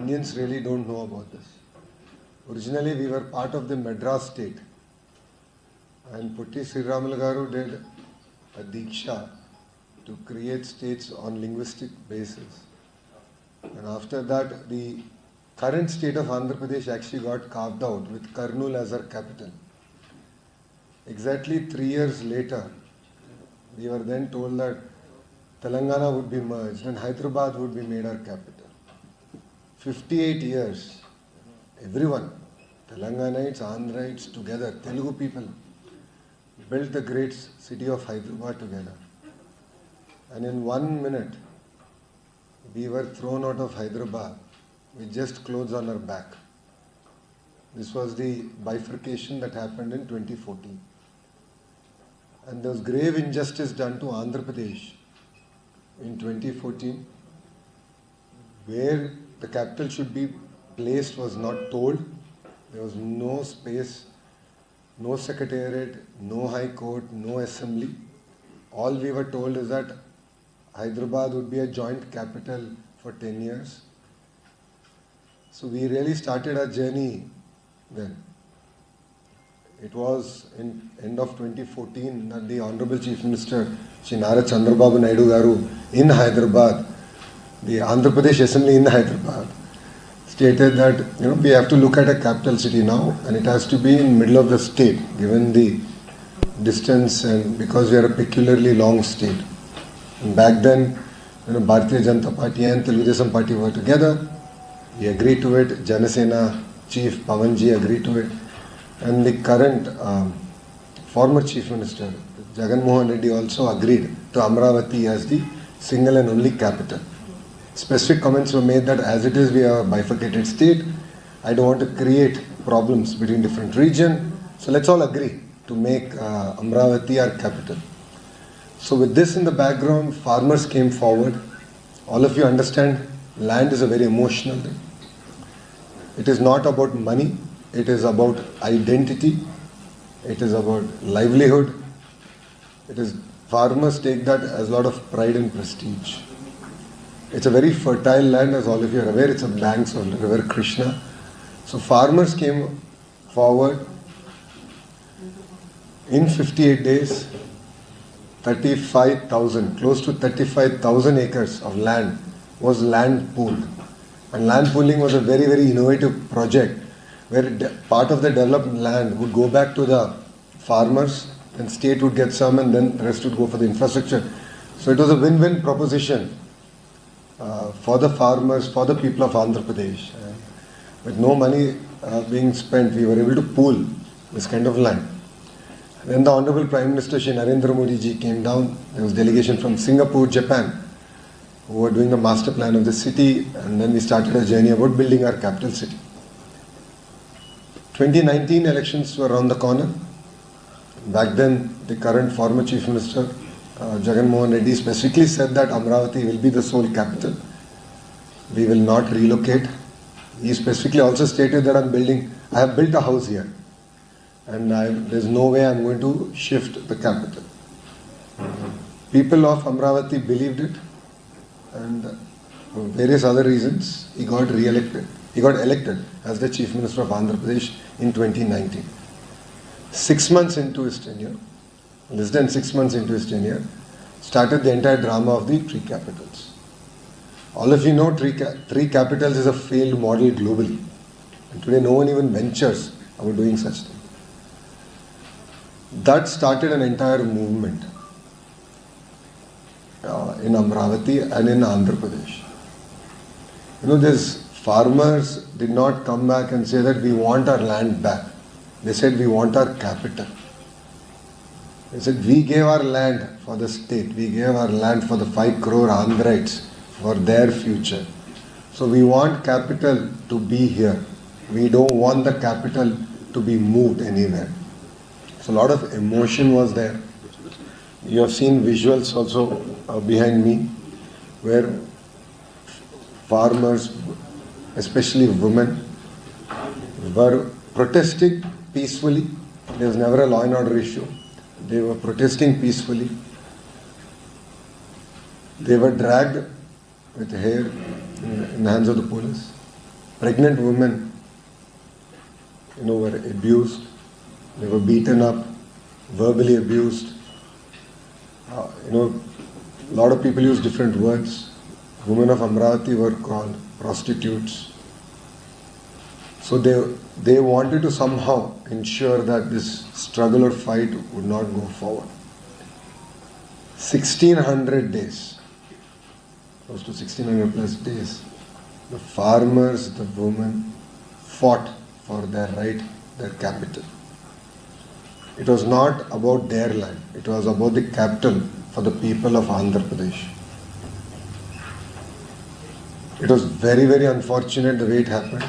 Indians really don't know about this. Originally, we were part of the Madras state, and Putti Sri Ramalu Garu did a diksha to create states on linguistic basis. And after that, the current state of Andhra Pradesh actually got carved out with Kurnool as our capital. Exactly 3 years later, we were then told that Telangana would be merged and Hyderabad would be made our capital. 58 years, everyone, Telanganites, Andhrites together, Telugu people, built the great city of Hyderabad together. And in 1 minute, we were thrown out of Hyderabad with just clothes on our back. This was the bifurcation that happened in 2014. And there was grave injustice done to Andhra Pradesh in 2014, where the capital should be placed was not told. There was no space, no secretariat, no high court, no assembly. All we were told is that Hyderabad would be a joint capital for 10 years. So we really started our journey then. It was in end of 2014 that the Honorable Chief Minister, Shri Nara Chandrababu Naidu Garu in Hyderabad, the Andhra Pradesh Assembly in Hyderabad, stated that we have to look at a capital city now, and it has to be in middle of the state, given the distance and because we are a peculiarly long state. And back then, Bharatiya Janata Party and Telugu Party were together. We agreed to it. Janasena Chief Pawanji agreed to it. And the current former Chief Minister, Jagan Mohan Reddy, also agreed to Amravati as the single and only capital. Specific comments were made that as it is, we are a bifurcated state. I don't want to create problems between different regions. So let's all agree to make Amravati our capital. So with this in the background, farmers came forward. All of you understand, land is a very emotional thing. It is not about money. It is about identity. It is about livelihood. Farmers take that as a lot of pride and prestige. It's a very fertile land, as all of you are aware. It's a banks of the river Krishna. So farmers came forward. In 58 days, 35,000, close to 35,000 acres of land was land pooled. And land pooling was a very, very innovative project where part of the developed land would go back to the farmers, and state would get some, and then the rest would go for the infrastructure. So it was a win-win proposition for the farmers, for the people of Andhra Pradesh. With no money being spent, we were able to pool this kind of land. Then the Honorable Prime Minister Shri Narendra Modi ji came down. There was delegation from Singapore, Japan, who were doing the master plan of the city, and then we started a journey about building our capital city. 2019 elections were around the corner. Back then, the current former Chief Minister, Jagan Mohan Reddy, specifically said that Amravati will be the sole capital. We will not relocate. He specifically also stated that I have built a house here, and there's no way I'm going to shift the capital. People of Amravati believed it, and for various other reasons, he got elected as the Chief Minister of Andhra Pradesh in 2019. 6 months into his tenure, less than 6 months into his tenure, started the entire drama of the three capitals. All of you know three capitals is a failed model globally. And today no one even ventures about doing such thing. That started an entire movement in Amravati and in Andhra Pradesh. These farmers did not come back and say that we want our land back. They said we want our capital. They said we gave our land for the state. We gave our land for the 5 crore Andhrites for their future. So we want capital to be here. We don't want the capital to be moved anywhere. So a lot of emotion was there. You have seen visuals also behind me where farmers, especially women, were protesting peacefully. There was never a law and order issue. They were protesting peacefully. They were dragged with hair in the hands of the police. pregnant women, were abused, they were beaten up, verbally abused. A lot of people use different words. Women of Amravati were called prostitutes. So they wanted to somehow ensure that this struggle or fight would not go forward. 1600 days, close to 1600 plus days, the farmers, the women fought for their right, their capital. It was not about their land, it was about the capital for the people of Andhra Pradesh. It was very, very unfortunate the way it happened.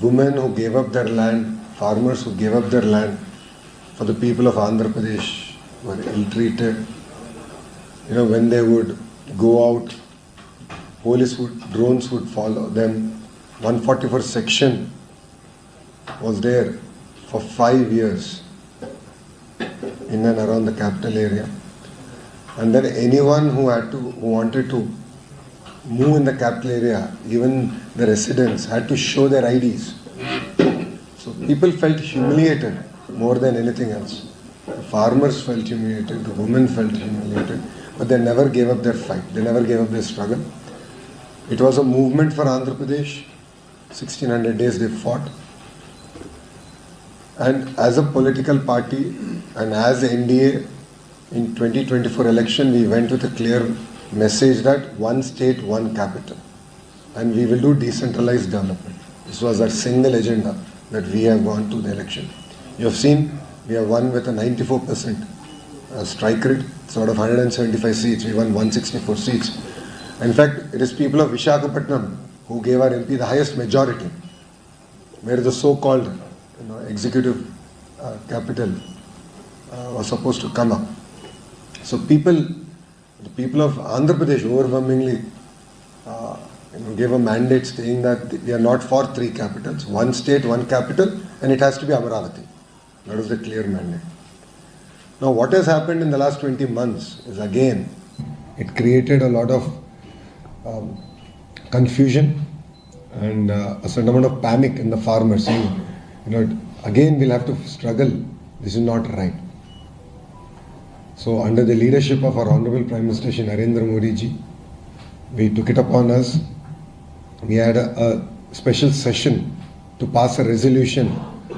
Women who gave up their land, farmers who gave up their land for the people of Andhra Pradesh were ill-treated. When they would go out, drones would follow them. 144 section was there for 5 years in and around the capital area. And then anyone who wanted to move in the capital area, even the residents had to show their IDs. So people felt humiliated more than anything else. The farmers felt humiliated, the women felt humiliated, but they never gave up their fight, they never gave up their struggle. It was a movement for Andhra Pradesh. 1600 days they fought. And as a political party and as NDA in 2024 election, we went with a clear message that one state, one capital. And we will do decentralized development. This was our single agenda that we have gone to the election. You have seen we have won with a 94% strike rate. It's out of 175 seats, we won 164 seats. In fact, it is people of Visakhapatnam who gave our MP the highest majority, where the so-called executive capital was supposed to come up. So the people of Andhra Pradesh overwhelmingly gave a mandate saying that we are not for three capitals, one state, one capital, and it has to be Amaravati. That was the clear mandate. Now what has happened in the last 20 months is again, it created a lot of confusion and a certain amount of panic in the farmers saying, again we'll have to struggle, this is not right. So under the leadership of our Honorable Prime Minister Shri Narendra Modi ji, we took it upon us. We had a special session to pass a resolution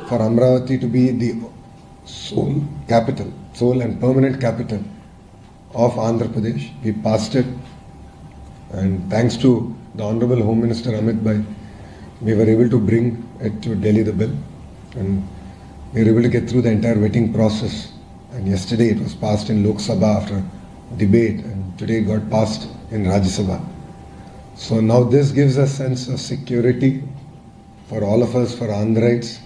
for Amravati to be the sole capital, sole and permanent capital of Andhra Pradesh. We passed it, and thanks to the Honorable Home Minister Amit Bhai, we were able to bring it to Delhi, the bill, and we were able to get through the entire vetting process. And yesterday it was passed in Lok Sabha after debate, and today it got passed in Rajya Sabha. So now this gives a sense of security for all of us, for Andhrites.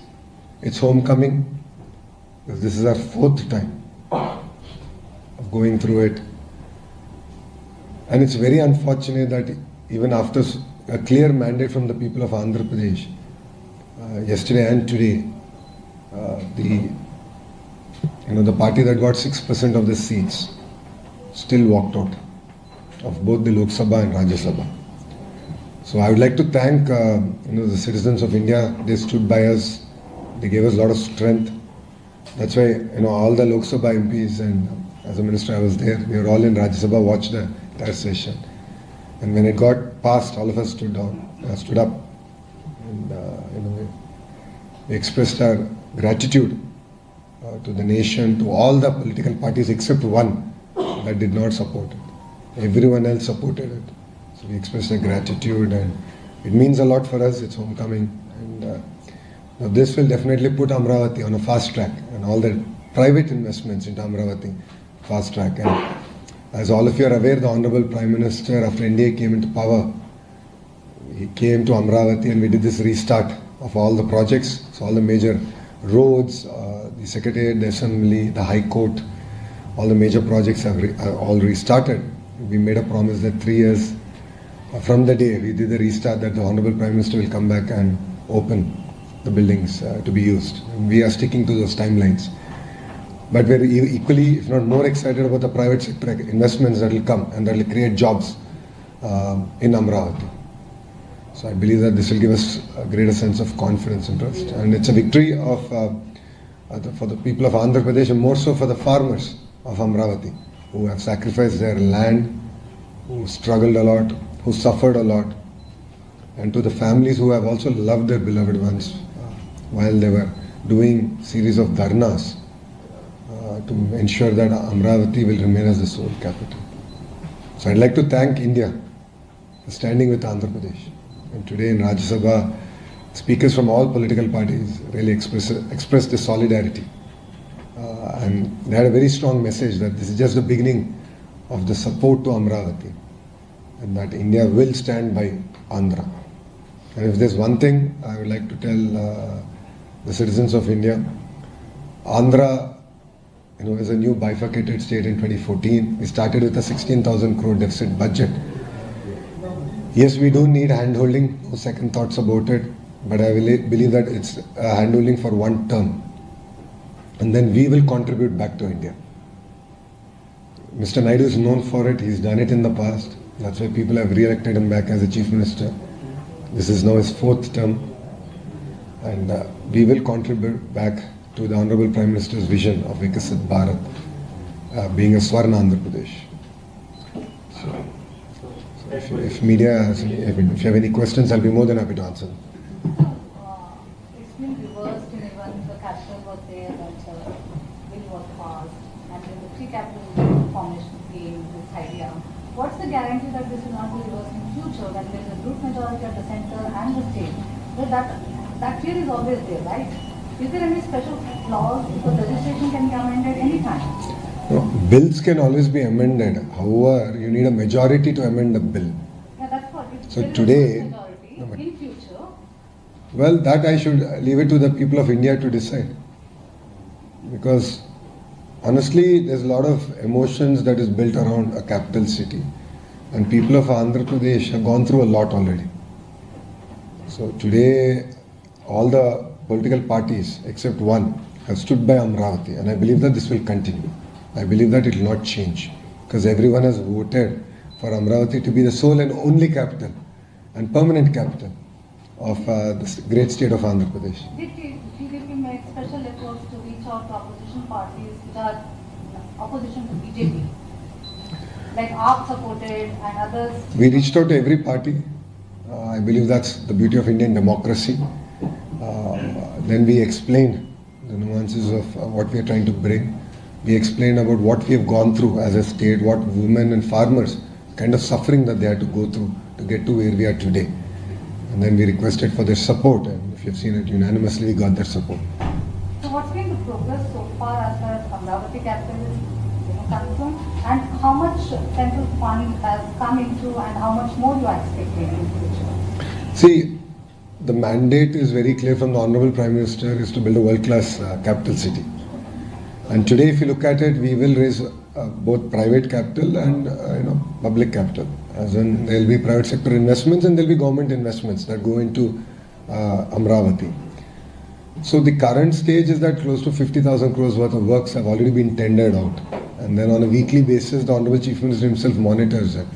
It's homecoming, because this is our 4th time of going through it. And it's very unfortunate that even after a clear mandate from the people of Andhra Pradesh, yesterday and today, the party that got 6% of the seats still walked out of both the Lok Sabha and Rajya Sabha. So I would like to thank the citizens of India. They stood by us. They gave us a lot of strength. That's why all the Lok Sabha MPs, and as a minister I was there. We were all in Rajya Sabha, watched the entire session. And when it got passed, all of us stood up, and we expressed our gratitude to the nation, to all the political parties except one that did not support it. Everyone else supported it. So we expressed our gratitude, and it means a lot for us. It's homecoming, and this will definitely put Amravati on a fast track, and all the private investments into Amravati fast track. And as all of you are aware, the Honorable Prime Minister, after India came into power, he came to Amravati, and we did this restart of all the projects. So all the major roads, the Secretariat, the Assembly, the High Court, all the major projects are all restarted. We made a promise that 3 years from the day we did the restart, that the Honorable Prime Minister will come back and open the buildings to be used. And we are sticking to those timelines. But we're equally, if not more, excited about the private sector investments that will come and that will create jobs in Amravati. So I believe that this will give us a greater sense of confidence and trust. And it's a victory for the people of Andhra Pradesh, and more so for the farmers of Amravati, who have sacrificed their land, who struggled a lot, who suffered a lot, and to the families who have also loved their beloved ones while they were doing series of dharnas to ensure that Amravati will remain as the sole capital. So I'd like to thank India for standing with Andhra Pradesh. And today in Rajya Sabha, speakers from all political parties really expressed this solidarity. And they had a very strong message that this is just the beginning of the support to Amravati, and that India will stand by Andhra. And if there's one thing I would like to tell the citizens of India, Andhra is a new bifurcated state in 2014. We started with a 16,000 crore deficit budget. Yes, we do need hand-holding, no second thoughts about it, but I believe that it's a hand-holding for one term. And then we will contribute back to India. Mr. Naidu is known for it. He's done it in the past. That's why people have re-elected him back as a chief minister. This is now his fourth term. And we will contribute back to the Honorable Prime Minister's vision of Vikasit Bharat, being a Swarna Andhra Pradesh. So if media has if you have any questions, I'll be more than happy to answer them. It's been reversed in even the capital was there that bill was passed, and then the three capital formation came, this idea. What's the guarantee that this will not be reversed in future when there is a group majority at the center and the state? So that fear is always there, right? Is there any special clause because legislation can be amended anytime? No, bills can always be amended. However, you need a majority to amend a bill. Yeah, that's what. So today, in future. Well, that I should leave it to the people of India to decide. Because honestly, there's a lot of emotions that is built around a capital city. And people of Andhra Pradesh have gone through a lot already. So today, all the political parties, except one, have stood by Amravati. And I believe that this will continue. I believe that it will not change. Because everyone has voted for Amravati to be the sole and only capital and permanent capital of this great state of Andhra Pradesh. Did TDP make special efforts to reach out to opposition parties which are opposition to BJP? Like AAP supported and others? We reached out to every party. I believe that's the beauty of Indian democracy. Then we explained the nuances of what we are trying to bring. We explained about what we have gone through as a state, what women and farmers, kind of suffering that they had to go through to get to where we are today. And then we requested for their support, and if you've seen it, unanimously we got their support. So what's been the progress so far as far as Amravati capital is concerned, and how much central fund has come into and how much more you are expecting in the future? See, the mandate is very clear from the Honorable Prime Minister is to build a world-class capital city. And today, if you look at it, we will raise both private capital and public capital. As in, there will be private sector investments and there will be government investments that go into Amravati. So the current stage is that close to 50,000 crores worth of works have already been tendered out. And then on a weekly basis, the Honorable Chief Minister himself monitors it.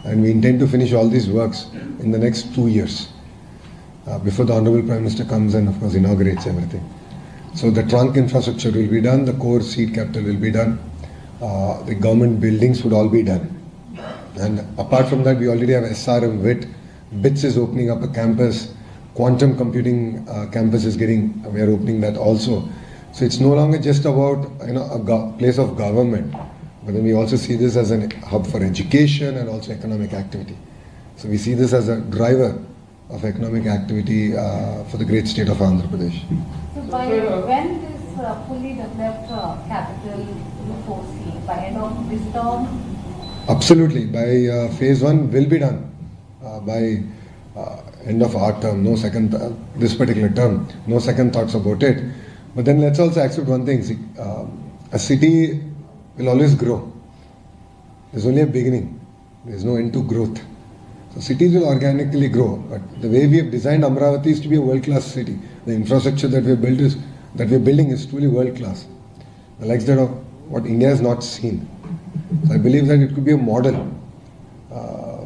And we intend to finish all these works in the next 2 years before the Honorable Prime Minister comes and, of course, inaugurates everything. So the trunk infrastructure will be done, the core seat capital will be done, the government buildings would all be done. And apart from that, we already have SRM WIT, BITS is opening up a campus, quantum computing campus is we are opening that also. So it's no longer just about a place of government, but then we also see this as a hub for education and also economic activity. So we see this as a driver of economic activity for the great state of Andhra Pradesh. So by when this fully developed capital you foresee? By end of this term? Absolutely. By phase 1 will be done. By end of our term, no second, this particular term, no second thoughts about it. But then let's also accept one thing. See, a city will always grow. There's only a beginning. There's no end to growth. So cities will organically grow. But the way we have designed Amravati is to be a world-class city. The infrastructure that we have building is truly world-class. The likes that of what India has not seen. So I believe that it could be a model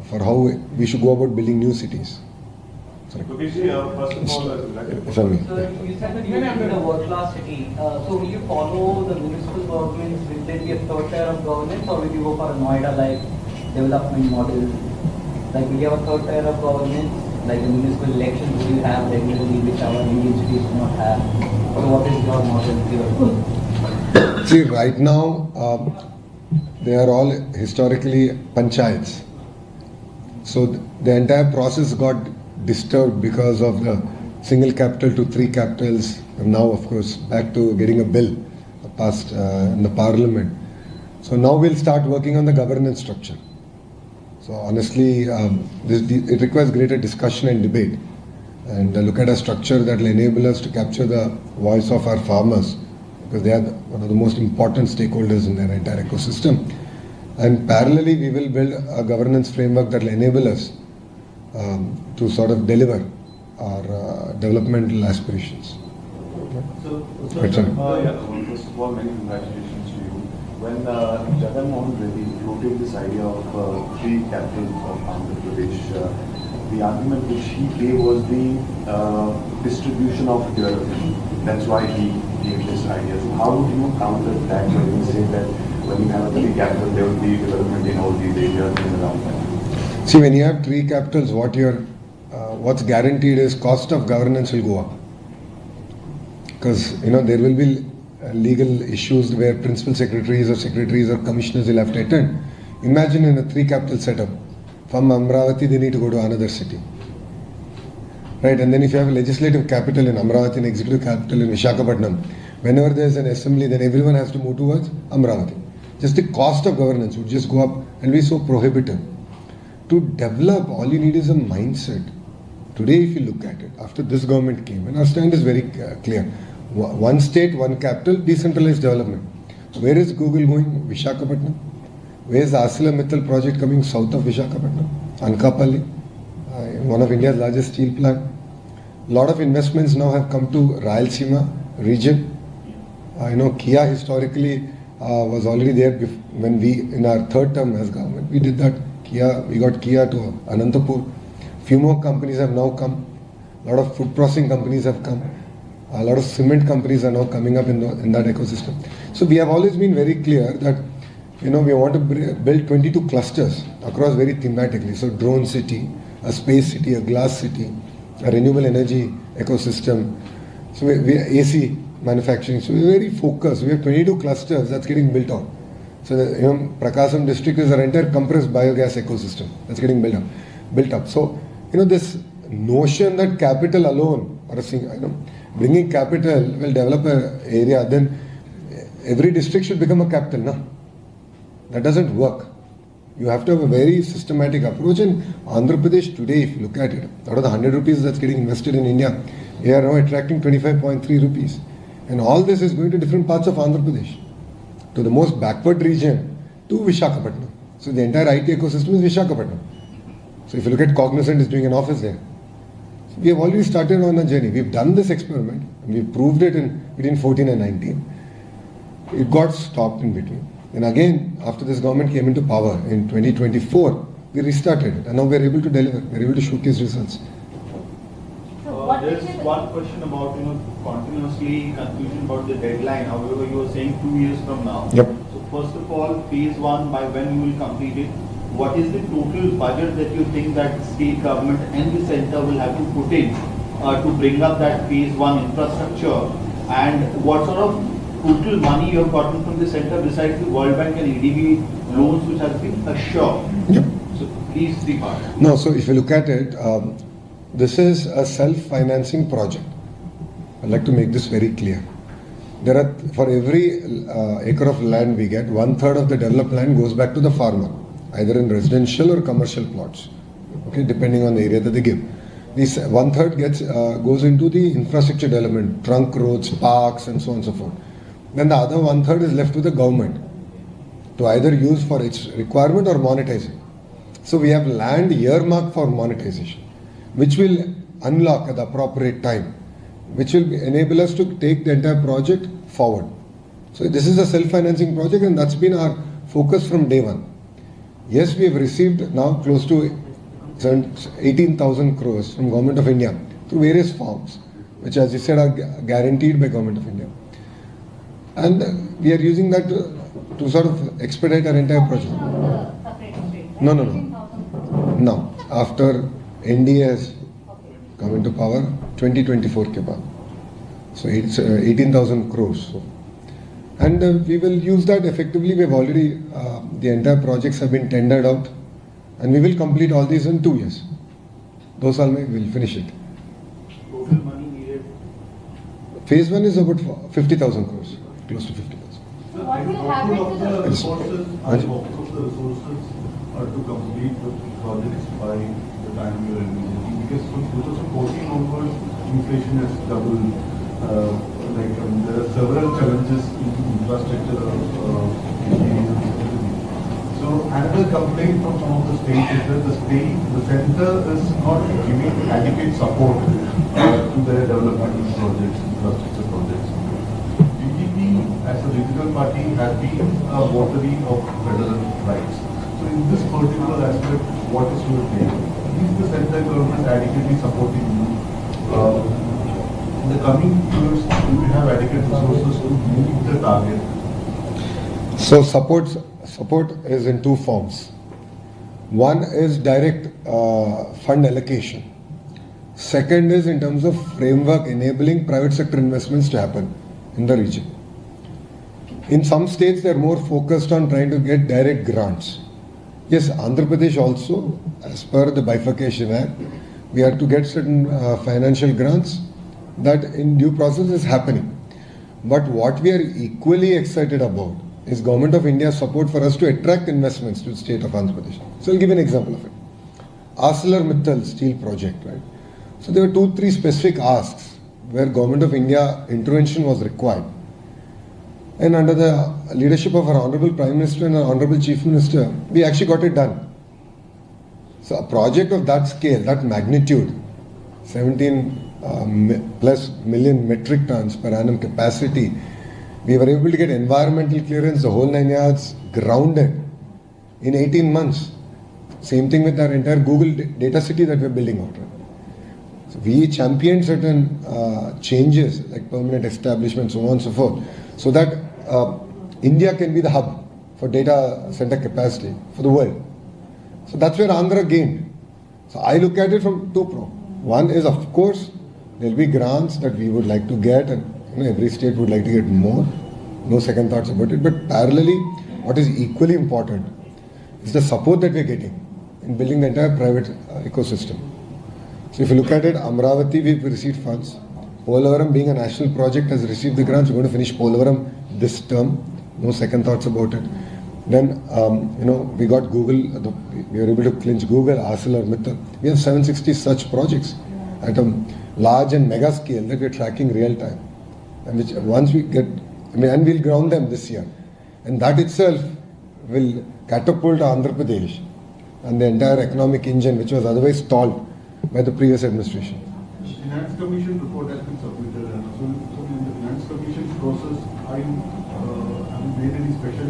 for how we should go about building new cities. Okay, see, first of all, Sorry. So you said that you live in a world-class city. So will you follow the municipal governments? Will there be a third tier of governance, or will you go for a Noida-like development model? Like, will you have a third tier of governance, like the municipal elections will you have regularly, which our Indian cities do not have? So what is your model here? See, right now, they are all historically panchayats. So the entire process got disturbed because of the single capital to three capitals. And now, of course, back to getting a bill passed in the parliament. So now we'll start working on the governance structure. So honestly, it requires greater discussion and debate. And look at a structure that will enable us to capture the voice of our farmers, because they are one of the most important stakeholders in their entire ecosystem. And parallelly, we will build a governance framework that will enable us to sort of deliver our developmental aspirations. So, Right, sir. first of all, many congratulations to you. When Jagan Mohan Reddy floated this idea of three capitals of Andhra Pradesh, the argument which he gave was the distribution of development. That's why he gave this idea. So how would you counter that when you say that when you have a three capital, there will be development in all these areas and around that? See, when you have three capitals, what's guaranteed is cost of governance will go up. Because there will be legal issues where principal secretaries or commissioners will have to attend. Imagine in a three capital setup, from Amravati they need to go to another city. Right, and then if you have a legislative capital in Amravati and executive capital in Visakhapatnam, whenever there is an assembly, then everyone has to move towards Amravati. Just the cost of governance would just go up and be so prohibitive. To develop, all you need is a mindset. Today, if you look at it, after this government came, and our stand is very clear. One state, one capital, decentralized development. Where is Google going? Visakhapatnam. Where is the ArcelorMittal project coming south of Visakhapatnam? Ankappally, one of India's largest steel plant. A lot of investments now have come to Rayalaseema region. Kia historically was already there when we, in our third term as government, we did that. We got Kia to Anantapur. Few more companies have now come. A lot of food processing companies have come. A lot of cement companies are now coming up in that ecosystem. So we have always been very clear that we want to build 22 clusters across very thematically. So drone city, a space city, a glass city, a renewable energy ecosystem. So we AC manufacturing. So we're very focused. We have 22 clusters that's getting built on. So Prakasam district is our entire compressed biogas ecosystem that's getting built up. So this notion that capital alone or bringing capital will develop an area, then every district should become a capital. No, that doesn't work. You have to have a very systematic approach. And Andhra Pradesh today, if you look at it, out of the 100 rupees that's getting invested in India, they are now attracting 25.3 rupees. And all this is going to different parts of Andhra Pradesh, to the most backward region, to Visakhapatnam. So the entire IT ecosystem is Visakhapatnam. So if you look at Cognizant is doing an office there. So we have already started on a journey. We've done this experiment and we've proved it in between 14 and 19. It got stopped in between. And again, after this government came into power in 2024, we restarted it. And now we're able to deliver. We're able to showcase results. There's one question about, continuously confusion about the deadline. However, you were saying 2 years from now. Yep. So first of all, phase one, by when you will complete it? What is the total budget that you think that state government and the center will have to put in to bring up that phase one infrastructure? And what sort of total money you have gotten from the center besides the World Bank and EDB loans which has been assured? Yep. So please the part. No, so if you look at it, this is a self-financing project. I'd like to make this very clear. There are, for every acre of land we get, 1/3 of the developed land goes back to the farmer, either in residential or commercial plots, okay, depending on the area that they give. This 1/3 goes into the infrastructure development, trunk roads, parks, and so on and so forth. Then the other 1/3 is left to the government to either use for its requirement or monetize it. So we have land earmarked for monetization, which will unlock at the appropriate time, which will enable us to take the entire project forward. So this is a self-financing project, and that's been our focus from day one. Yes, we have received now close to 18,000 crores from Government of India through various forms, which, as you said, are guaranteed by Government of India. And we are using that to sort of expedite our entire project. No. Now, after NDA has come into power, 2024 ke baad. So it's 18,000 crores. So. And we will use that effectively. We have already, the entire projects have been tendered out, and we will complete all these in 2 years. 2 saal mein we will finish it. Total money needed? Phase 1 is about 50,000 crores, close to 50,000. So what will happen to the resources are to complete the projects by the time you are envisaging? Because from 2014 onwards, inflation has doubled. There are several challenges in infrastructure So another complaint from some of the states is that the center is not giving adequate support to their development projects, infrastructure projects. BJP as a regional party has been a votary of federal rights. So in this particular aspect, what is your take? Is the central government adequately supporting you? In the coming years, do we have adequate resources to meet the target? So support is in two forms. One is direct fund allocation. Second is in terms of framework enabling private sector investments to happen in the region. In some states, they are more focused on trying to get direct grants. Yes, Andhra Pradesh also, as per the Bifurcation Act, we are to get certain financial grants. That in due process is happening. But what we are equally excited about is Government of India's support for us to attract investments to the state of Andhra Pradesh. So I'll give an example of it. ArcelorMittal steel project, right? So there were 2-3 specific asks where Government of India intervention was required. And under the leadership of our Honorable Prime Minister and our Honorable Chief Minister, we actually got it done. So a project of that scale, that magnitude, 17 plus million metric tons per annum capacity, we were able to get environmental clearance, the whole 9 yards, grounded in 18 months. Same thing with our entire Google data city that we're building out. Right? So we championed certain changes like permanent establishment, so on and so forth, so that India can be the hub for data center capacity for the world. So that's where Andhra gained. So I look at it from two prongs. One is, of course, there will be grants that we would like to get, and every state would like to get more. No second thoughts about it. But parallelly, what is equally important is the support that we are getting in building the entire private ecosystem. So if you look at it, Amravati, we've received funds. Polavaram, being a national project, has received the grants. We're going to finish Polavaram this term. No second thoughts about it. Then, we got Google, we were able to clinch Google, ArcelorMittal. We have 760 such projects at a large and mega scale that we're tracking real time. And which once we get, and we'll ground them this year. And that itself will catapult Andhra Pradesh and the entire economic engine, which was otherwise stalled by the previous administration. The Finance Commission report has been submitted, and so in the Finance Commission process, have you made any special?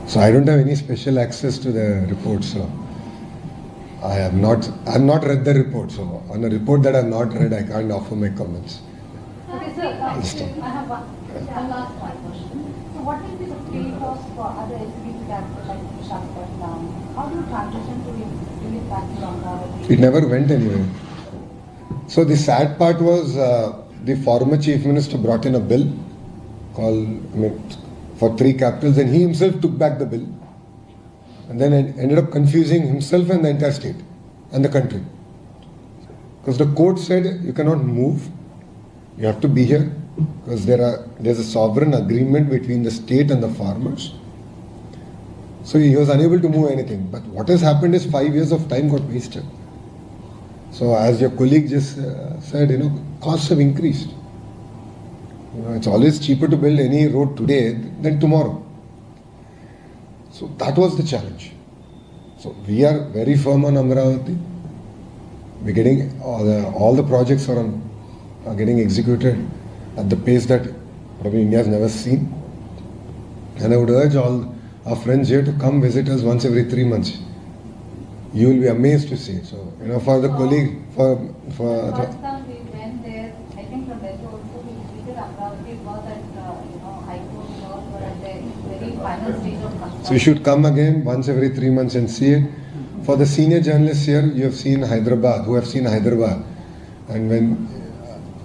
So I don't have any special access to the report, so I have not read the report. So on a report that I have not read, I can't offer my comments. Okay, sir, I have one last question. So what will be the fate of other executive capital like Visakhapatnam? How do you transition to bring it back to Amravati? It never went anywhere. So the sad part was the former Chief Minister brought in a bill for 3 capitals, and he himself took back the bill and then ended up confusing himself and the entire state and the country. Because the court said you cannot move, you have to be here because there's a sovereign agreement between the state and the farmers. So he was unable to move anything. But what has happened is 5 years of time got wasted. So as your colleague just said, costs have increased. It's always cheaper to build any road today than tomorrow. So that was the challenge. So we are very firm on Amravati. We're getting all the projects are getting executed at the pace that probably India has never seen. And I would urge all our friends here to come visit us once every 3 months. you will be amazed to see. So, you know, for the colleague, for First time we went there, I think from Delhi also we visited Amravati. It was at High Court law, but at the very final stage of construction. So you should come again once every 3 months and see it. For the senior journalists here, you have seen Hyderabad, who have seen Hyderabad. And when,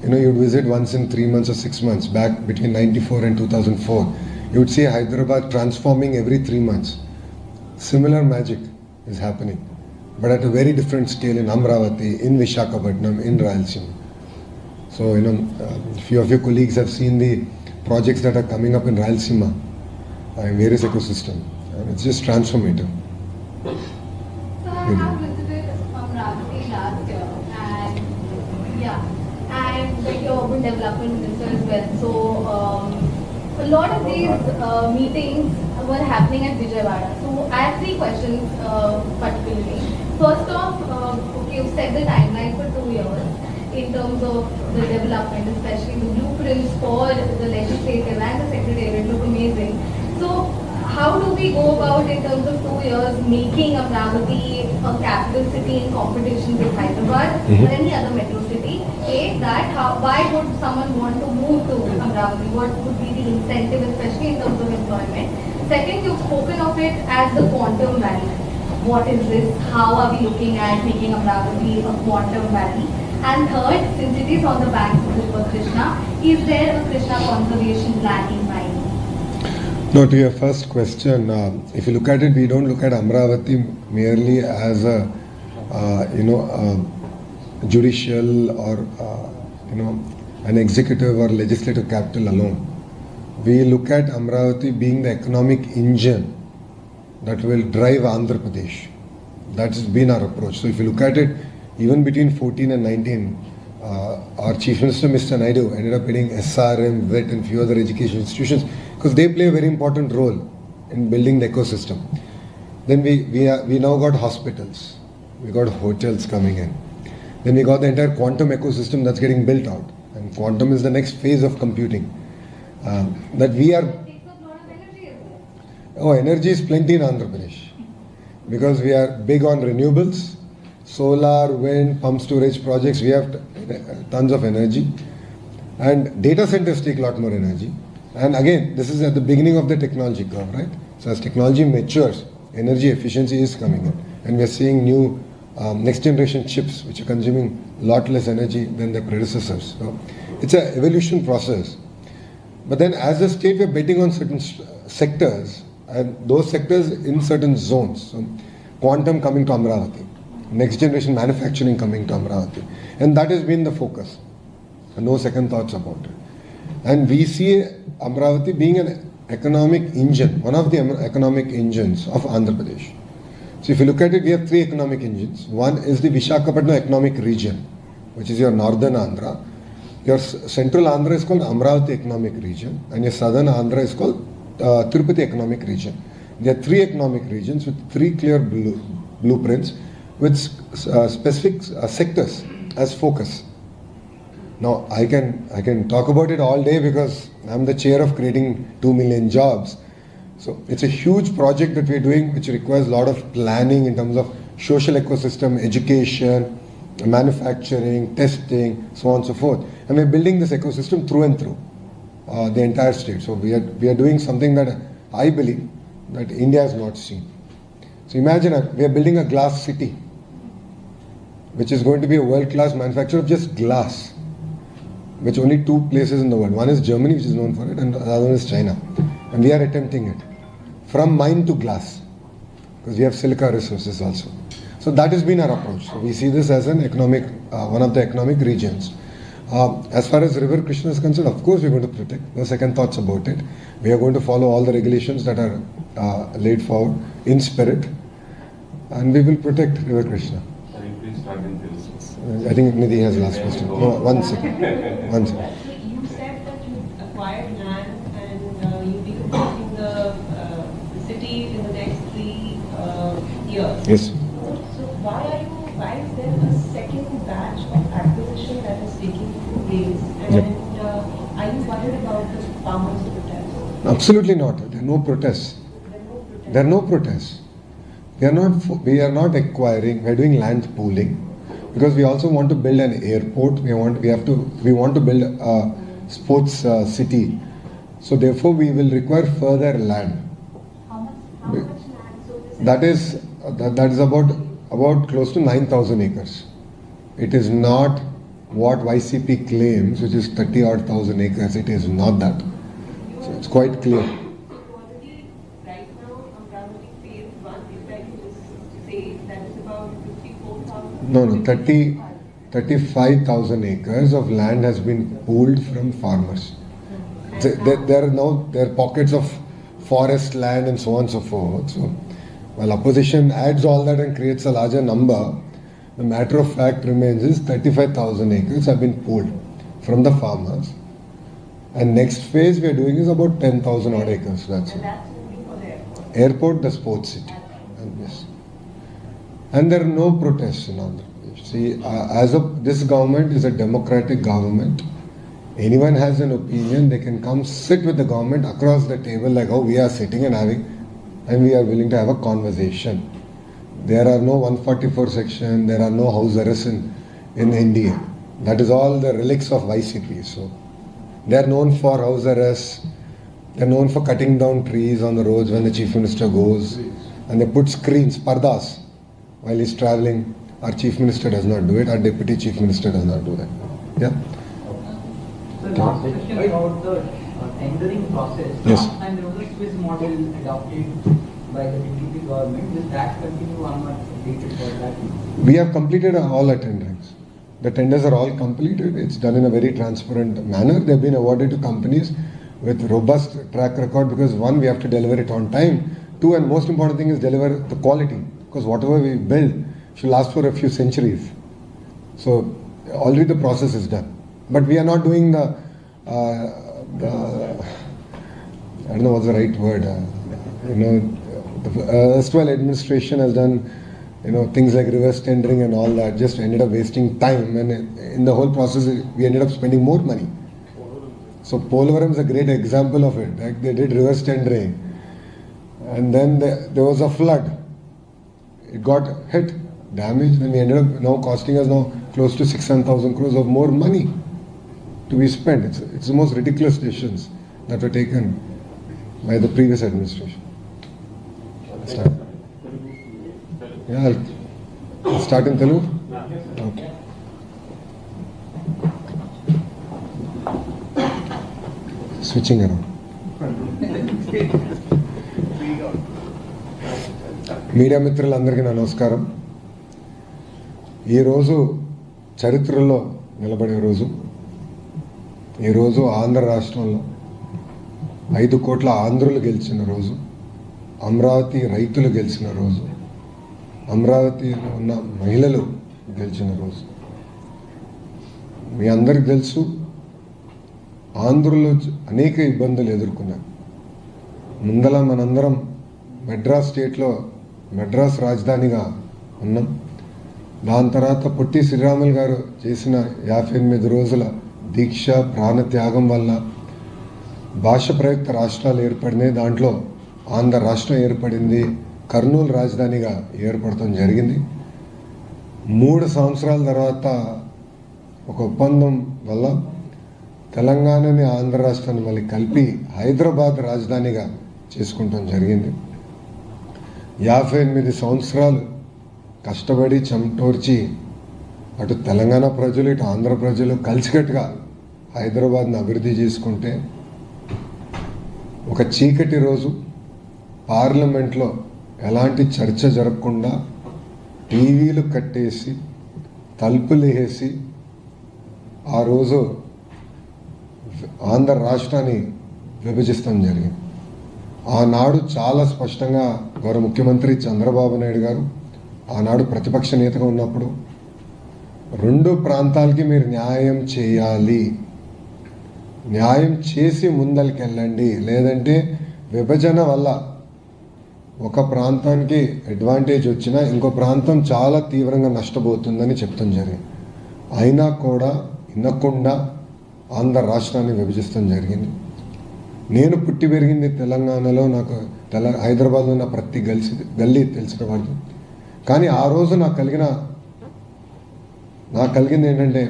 you'd visit once in 3 months or 6 months, back between 94 and 2004, you would see Hyderabad transforming every 3 months. Similar magic is happening, but at a very different scale in Amravati, in Visakhapatnam, in Rayalaseema. So, few of your colleagues have seen the projects that are coming up in Rayalaseema, in various ecosystem. And it's just transformative. So I have visited Amravati last year, and like your urban development minister as well. So a lot of these meetings were happening at Vijayawada. So I have 3 questions particularly. First off, okay, you set the timeline for 2 years in terms of the development, especially the blueprints for the legislative and the secretariat look amazing. So how do we go about in terms of 2 years making Amravati a capital city in competition with Hyderabad or any other metro city? Why would someone want to move to Amravati? What would be the incentive, especially in terms of employment? Second, you've spoken of it as the quantum valley. What is this? How are we looking at making Amravati a quantum valley? And third, since it is on the banks of the river Krishna, is there a Krishna conservation plan in mind? No, to your first question, if you look at it, we don't look at Amravati merely as a, judicial or, an executive or legislative capital alone. We look at Amravati being the economic engine that will drive Andhra Pradesh. That's been our approach. So if you look at it, even between 14 and 19, our Chief Minister, Mr. Naidu, ended up getting SRM, VET and few other education institutions because they play a very important role in building the ecosystem. Then we now got hospitals, we got hotels coming in. Then we got the entire quantum ecosystem that's getting built out. And quantum is the next phase of computing. That we are... It takes up a lot of energy as well. Oh, energy is plenty in Andhra Pradesh. Because we are big on renewables, solar, wind, pump storage projects, we have tons of energy. And data centers take a lot more energy. And again, this is at the beginning of the technology curve, right? So as technology matures, energy efficiency is coming in. And we are seeing new next generation chips which are consuming a lot less energy than their predecessors. So it's an evolution process. But then as a state, we are betting on certain sectors, and those sectors in certain zones. So quantum coming to Amravati, next generation manufacturing coming to Amravati. And that has been the focus. And no second thoughts about it. And we see Amravati being an economic engine, one of the economic engines of Andhra Pradesh. So if you look at it, we have 3 economic engines. One is the Visakhapatnam economic region, which is your northern Andhra. Your central Andhra is called Amravati economic region, and your southern Andhra is called Tirupati economic region. There are 3 economic regions with 3 clear blueprints with specific sectors as focus. Now I can talk about it all day because I'm the chair of creating 2 million jobs. So it's a huge project that we're doing which requires a lot of planning in terms of social ecosystem, education, manufacturing, testing, so on and so forth. And we're building this ecosystem through and through the entire state. So we are doing something that I believe that India has not seen. So imagine we are building a glass city which is going to be a world-class manufacturer of just glass, which only 2 places in the world. One is Germany, which is known for it, and the other one is China. And we are attempting it. From mine to glass, because we have silica resources also. So that has been our approach. So we see this as an economic, one of the economic regions. As far as River Krishna is concerned, of course we're going to protect. No second thoughts about it. We are going to follow all the regulations that are laid forward in spirit, and we will protect River Krishna. I think Nidhi has the last question. No, one second. One second. You said that you acquired land and you'll be completing the city in the next 3 years. Yes. So why is there a second batch of acquisition that is taking place? And are you worried about the farmers' protests? Absolutely not. There are no protests. There are no protests. We are not acquiring. We are doing land pooling because we also want to build an airport. We want to build a sports city. So therefore, we will require further land. How much land? So this That is about close to 9,000 acres. It is not what YCP claims, which is 30 odd thousand acres. It is not that. So it's quite clear. So already right now, Amravati phase 1, if I can just say, that is about 54,000. No, 35,000 acres of land has been pooled from farmers. There are pockets of forest land and so on and so forth. So while opposition adds all that and creates a larger number, the matter of fact remains is 35,000 acres have been pooled from the farmers. And next phase we are doing is about 10,000 odd acres. That's it. And that's only for the airport. Airport, the sports city. And yes. And there are no protests in Andhra Pradesh. See, this government is a democratic government. Anyone has an opinion, they can come sit with the government across the table like how we are sitting and we are willing to have a conversation. There are no 144 section, there are no house arrests in India. That is all the relics of YCP. So they are known for house arrests, they are known for cutting down trees on the roads when the chief minister goes, and they put screens, pardas, while he's traveling. Our chief minister does not do it, our deputy chief minister does not do that. Yeah. So last question about the tendering process. Yes. Last time there was a Swiss model adopted by the DTP government. Will that continue? I'm not updated for that. We have completed all our tenderings. The tenders are all completed. It's done in a very transparent manner. They've been awarded to companies with robust track record because one, we have to deliver it on time. Two, and most important thing is deliver the quality, because whatever we build should last for a few centuries. So already the process is done. But we are not doing the I don't know what's the right word. The erstwhile administration has done, things like reverse tendering and all that, just ended up wasting time, and in the whole process we ended up spending more money. So Polavaram is a great example of it. Like they did reverse tendering, and then there was a flood. It got hit, damaged, and we ended up now costing us now close to 6,000 crores of more money to be spent. It's the most ridiculous decisions that were taken by the previous administration. Start. Yeah, I'll start in Telugu. Okay. Switching around. Media మిత్రులందరికీ నా నమస్కారం. ఈరోజు చరిత్రలో నిలబడే రోజు. ఈరోజు ఆంధ్ర రాష్ట్రంలో 5 కోట్ల ఆంధ్రులు గెలిచిన రోజు, అమరావతి రైతులు గెలిచిన రోజు, అమరావతిలో ఉన్న మహిళలు గెలిచిన రోజు. మీ అందరికి తెలుసు, ఆంధ్రులు అనేక ఇబ్బందులు ఎదుర్కొన్నారు. ముందల మనందరం మెడ్రాస్ స్టేట్లో మెడ్రాస్ రాజధానిగా ఉన్నాం. దాని తర్వాత పొట్టి శ్రీరాములు గారు చేసిన 58 రోజుల దీక్ష ప్రాణత్యాగం వల్ల భాష ప్రయుక్త రాష్ట్రాలు ఏర్పడినాయి. దాంట్లో ఆంధ్ర రాష్ట్రం ఏర్పడింది, కర్నూలు రాజధానిగా ఏర్పడటం జరిగింది. 3 సంవత్సరాల తర్వాత ఒక ఒప్పందం వల్ల తెలంగాణని ఆంధ్ర రాష్ట్రాన్ని మళ్ళీ కలిపి హైదరాబాద్ రాజధానిగా చేసుకుంటాం జరిగింది. 58 సంవత్సరాలు కష్టపడి చెమటోర్చి అటు తెలంగాణ ప్రజలు ఇటు ఆంధ్ర ప్రజలు కలిసికట్టుగా హైదరాబాద్ని అభివృద్ధి చేసుకుంటే ఒక చీకటి రోజు పార్లమెంట్లో ఎలాంటి చర్చ జరగకుండా టీవీలు కట్టేసి తలుపులు వేసి ఆ రోజు ఆంధ్ర రాష్ట్రాన్ని విభజిస్తాం జరిగింది. ఆనాడు చాలా స్పష్టంగా గౌరవ ముఖ్యమంత్రి చంద్రబాబు నాయుడు గారు ఆనాడు ప్రతిపక్ష నేతగా ఉన్నప్పుడు 2 ప్రాంతాలకి మీరు న్యాయం చేయాలి, న్యాయం చేసి ముందరికెళ్ళండి, లేదంటే విభజన వల్ల ఒక ప్రాంతానికి అడ్వాంటేజ్ వచ్చినా ఇంకో ప్రాంతం చాలా తీవ్రంగా నష్టపోతుందని చెప్తాం జరిగింది. అయినా కూడా వినకుండా ఆంధ్ర రాష్ట్రాన్ని విభజిస్తాం జరిగింది. నేను పుట్టి పెరిగింది తెలంగాణలో, నాకు హైదరాబాద్లో ఉన్న ప్రతి గల్లీ తెలిసిన వాళ్ళు. కానీ ఆ రోజు నాకు కలిగింది ఏంటంటే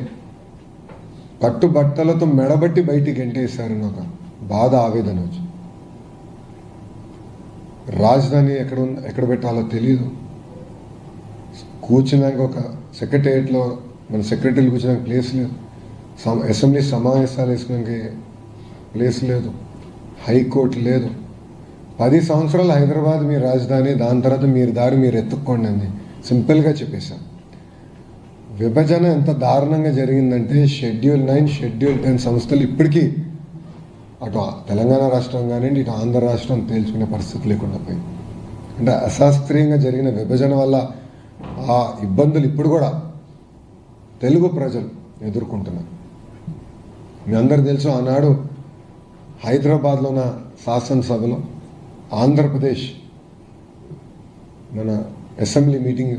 కట్టుబట్టలతో మెడబట్టి బయటికి ఎంటేశారు. నాకు బాధ, ఆవేదన వచ్చి రాజధాని ఎక్కడ పెట్టాలో తెలియదు. కూర్చున్నాక ఒక సెక్రటేరియట్లో మన సెక్రటరీలు కూర్చున్నాక ప్లేస్ లేదు, అసెంబ్లీ సమావేశాలు వేసుకోవడానికి ప్లేస్ లేదు, హైకోర్టు లేదు. 10 సంవత్సరాలు హైదరాబాద్ మీ రాజధాని, దాని తర్వాత మీరు దారి మీరు ఎత్తుక్కోండి అని సింపుల్గా చెప్పేశాను. విభజన ఎంత దారుణంగా జరిగిందంటే షెడ్యూల్ 9, షెడ్యూల్ 10 సంస్థలు ఇప్పటికీ అటు తెలంగాణ రాష్ట్రం కానివ్వండి, ఇటు ఆంధ్ర రాష్ట్రం తేల్చుకునే పరిస్థితి లేకుండా పోయింది. అంటే అశాస్త్రీయంగా జరిగిన విభజన వల్ల ఆ ఇబ్బందులు ఇప్పుడు కూడా తెలుగు ప్రజలు ఎదుర్కొంటున్నారు. మీ అందరు తెలుసు, ఆనాడు హైదరాబాద్లో ఉన్న శాసనసభలో ఆంధ్రప్రదేశ్ మన అసెంబ్లీ మీటింగ్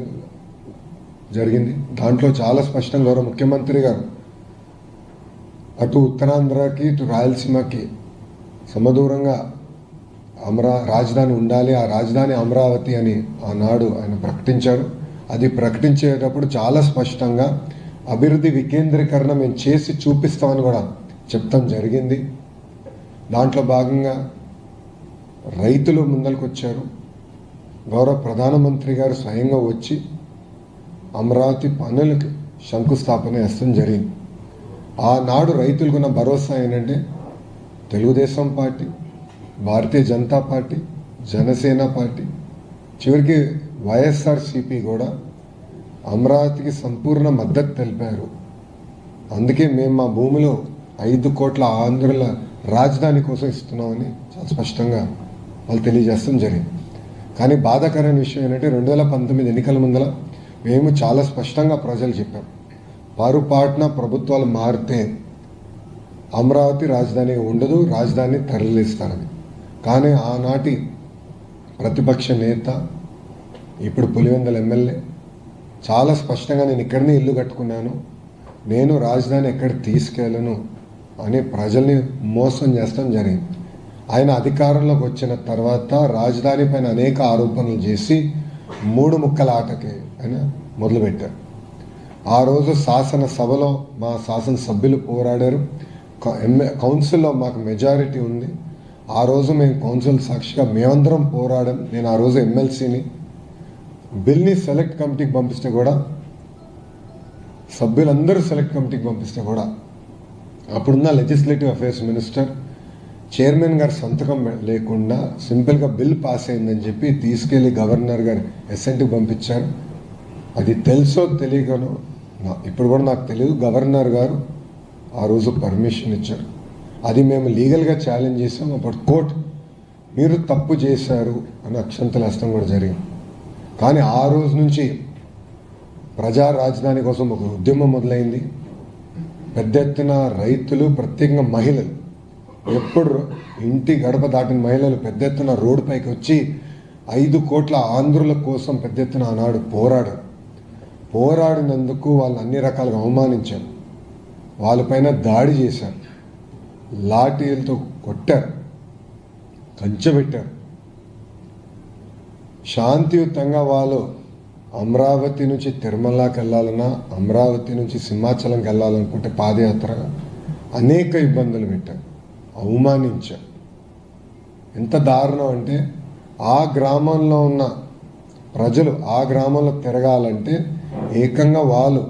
జరిగింది. దాంట్లో చాలా స్పష్టంగా గౌరవ ముఖ్యమంత్రి గారు అటు ఉత్తరాంధ్రకి ఇటు రాయలసీమకి సమదూరంగా రాజధాని ఉండాలి, ఆ రాజధాని అమరావతి అని ఆనాడు ఆయన ప్రకటించారు. అది ప్రకటించేటప్పుడు చాలా స్పష్టంగా అభివృద్ధి వికేంద్రీకరణ మేము చేసి చూపిస్తామని కూడా చెప్తాం జరిగింది. దాంట్లో భాగంగా రైతులు ముందరికి వచ్చారు. గౌరవ ప్రధానమంత్రి గారు స్వయంగా వచ్చి అమరావతి పనులకు శంకుస్థాపన చేస్తాం జరిగింది. ఆనాడు రైతులకున్న భరోసా ఏంటంటే Telugu Desam party, Bharatiya Janata party, Janasena party, చివరికి వైఎస్ఆర్సీపీ కూడా అమరావతికి సంపూర్ణ మద్దతు తెలిపారు. అందుకే మేము మా భూమిలో 5 కోట్ల ఆంధ్రుల రాజధాని కోసం ఇస్తున్నామని చాలా స్పష్టంగా వాళ్ళు తెలియజేస్తాం జరిగింది. కానీ బాధాకరమైన విషయం ఏంటంటే 2019 ఎన్నికల ముందర మేము చాలా స్పష్టంగా ప్రజలు చెప్పాం, పొరపాటున ప్రభుత్వాలు మారితే అమరావతి రాజధాని ఉండదు, రాజధాని తరలిస్తారని. కానీ ఆనాటి ప్రతిపక్ష నేత, ఇప్పుడు పులివెందుల ఎమ్మెల్యే చాలా స్పష్టంగా నేను ఇక్కడనే ఇల్లు కట్టుకున్నాను, నేను రాజధాని ఎక్కడ తీసుకెళ్ళను అని ప్రజల్ని మోసం చేస్తాం జరిగింది. ఆయన అధికారంలోకి వచ్చిన తర్వాత రాజధాని పైన అనేక ఆరోపణలు చేసి 3 ముక్కల ఆటకి ఆయన మొదలుపెట్టారు. ఆ రోజు శాసనసభలో మా శాసనసభ్యులు పోరాడారు, కౌన్సిల్లో మాకు మెజారిటీ ఉంది. ఆ రోజు మేము కౌన్సిల్ సాక్షిగా మేమందరం పోరాడాం. నేను ఆ రోజు ఎమ్మెల్సీని, బిల్ని సెలెక్ట్ కమిటీకి పంపిస్తే కూడా, సభ్యులందరూ సెలెక్ట్ కమిటీకి పంపిస్తే కూడా అప్పుడున్న లెజిస్లేటివ్ అఫైర్స్ మినిస్టర్ చైర్మన్ గారి సంతకం లేకుండా సింపుల్గా బిల్ పాస్ అయిందని చెప్పి తీసుకెళ్ళి గవర్నర్ గారు ఎస్ఎన్టీకి పంపించారు. అది తెలుసో తెలియకనో ఇప్పుడు కూడా నాకు తెలియదు, గవర్నర్ గారు ఆ రోజు పర్మిషన్ ఇచ్చారు. అది మేము లీగల్గా ఛాలెంజ్ చేసాం. అప్పుడు కోర్టు మీరు తప్పు చేశారు అని అక్షంతలు వేస్తాం కూడా జరిగింది. కానీ ఆ రోజు నుంచి ప్రజా రాజధాని కోసం ఒక ఉద్యమం మొదలైంది. పెద్ద ఎత్తున రైతులు, ప్రత్యేకంగా మహిళలు, ఎప్పుడు ఇంటి గడప దాటిన మహిళలు పెద్ద ఎత్తున రోడ్డు పైకి వచ్చి 5 కోట్ల ఆంధ్రుల కోసం పెద్ద ఎత్తున ఆనాడు పోరాడినందుకు వాళ్ళు అన్ని రకాలుగా అవమానించారు, వాళ్ళపైన దాడి చేశారు, లాఠీలతో కొట్టారు, కంచెబెట్టారు. శాంతియుతంగా వాళ్ళు అమరావతి నుంచి తిరుమలకి వెళ్ళాలన్నా, అమరావతి నుంచి సింహాచలంకి వెళ్ళాలనుకుంటే పాదయాత్రగా అనేక ఇబ్బందులు పెట్టారు, అవమానించారు. ఎంత దారుణం అంటే ఆ గ్రామంలో ఉన్న ప్రజలు ఆ గ్రామంలో తిరగాలంటే ఏకంగా వాళ్ళు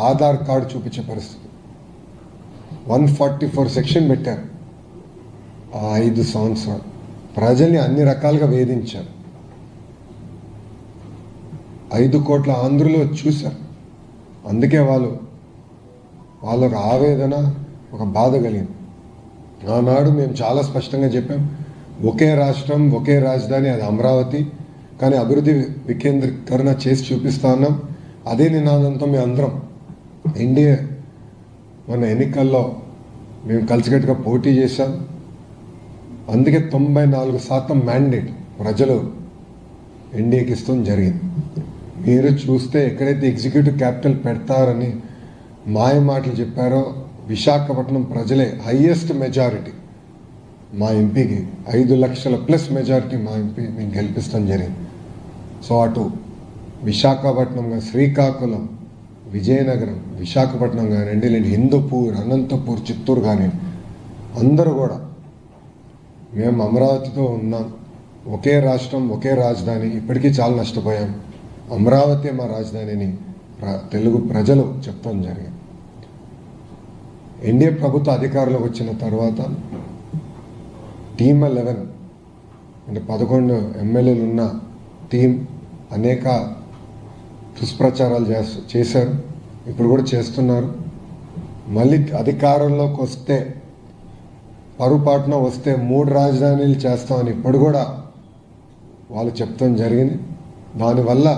ఆధార్ కార్డు చూపించే పరిస్థితి. 144 సెక్షన్ పెట్టారు. ఆ 5 సంవత్సరాలు ప్రజల్ని అన్ని రకాలుగా వేధించారు. 5 కోట్ల ఆంధ్రులు చూశారు. అందుకే వాళ్ళకు ఆవేదన, ఒక బాధ కలిగింది. ఆనాడు మేము చాలా స్పష్టంగా చెప్పాం, ఒకే రాష్ట్రం, ఒకే రాజధాని, అది అమరావతి. కానీ అభివృద్ధి వికేంద్రీకరణ చేసి చూపిస్తా ఉన్నాం. అదే నినాదంతో మేము అందరం ఎన్డీఏ మన ఎన్నికల్లో మేము కలిసికట్టుగా పోటీ చేశాం. అందుకే 94% మ్యాండేట్ ప్రజలు ఎన్డీఏకి ఇస్తాం జరిగింది. మీరు చూస్తే ఎక్కడైతే ఎగ్జిక్యూటివ్ క్యాపిటల్ పెడతారని మాయ మాటలు చెప్పారో విశాఖపట్నం ప్రజలే హైయెస్ట్ మెజారిటీ మా ఎంపీకి 5 లక్షల ప్లస్ మెజారిటీ మా ఎంపీ మేము గెలిపిస్తాం జరిగింది. సో అటు విశాఖపట్నం కానీ, శ్రీకాకుళం, విజయనగరం, విశాఖపట్నం కానివ్వండి, లేదంటే హిందూపూర్, అనంతపూర్, చిత్తూరు కానివ్వండి, అందరూ కూడా మేము అమరావతితో ఉన్నాం. ఒకే రాష్ట్రం, ఒకే రాజధాని. ఇప్పటికీ చాలా నష్టపోయాం. అమరావతి మా రాజధానిని తెలుగు ప్రజలు చెప్తాం జరిగింది. ఎన్డీఏ ప్రభుత్వ అధికారంలోకి వచ్చిన తర్వాత టీమ్ 11 అంటే 11 ఎమ్మెల్యేలు ఉన్న టీం అనేక దుష్ప్రచారాలు చేశారు. ఇప్పుడు కూడా చేస్తున్నారు. మళ్ళీ అధికారంలోకి వస్తే, పొరపాటున వస్తే 3 రాజధానులు చేస్తామని ఇప్పుడు కూడా వాళ్ళు చెప్తాం జరిగింది. దానివల్ల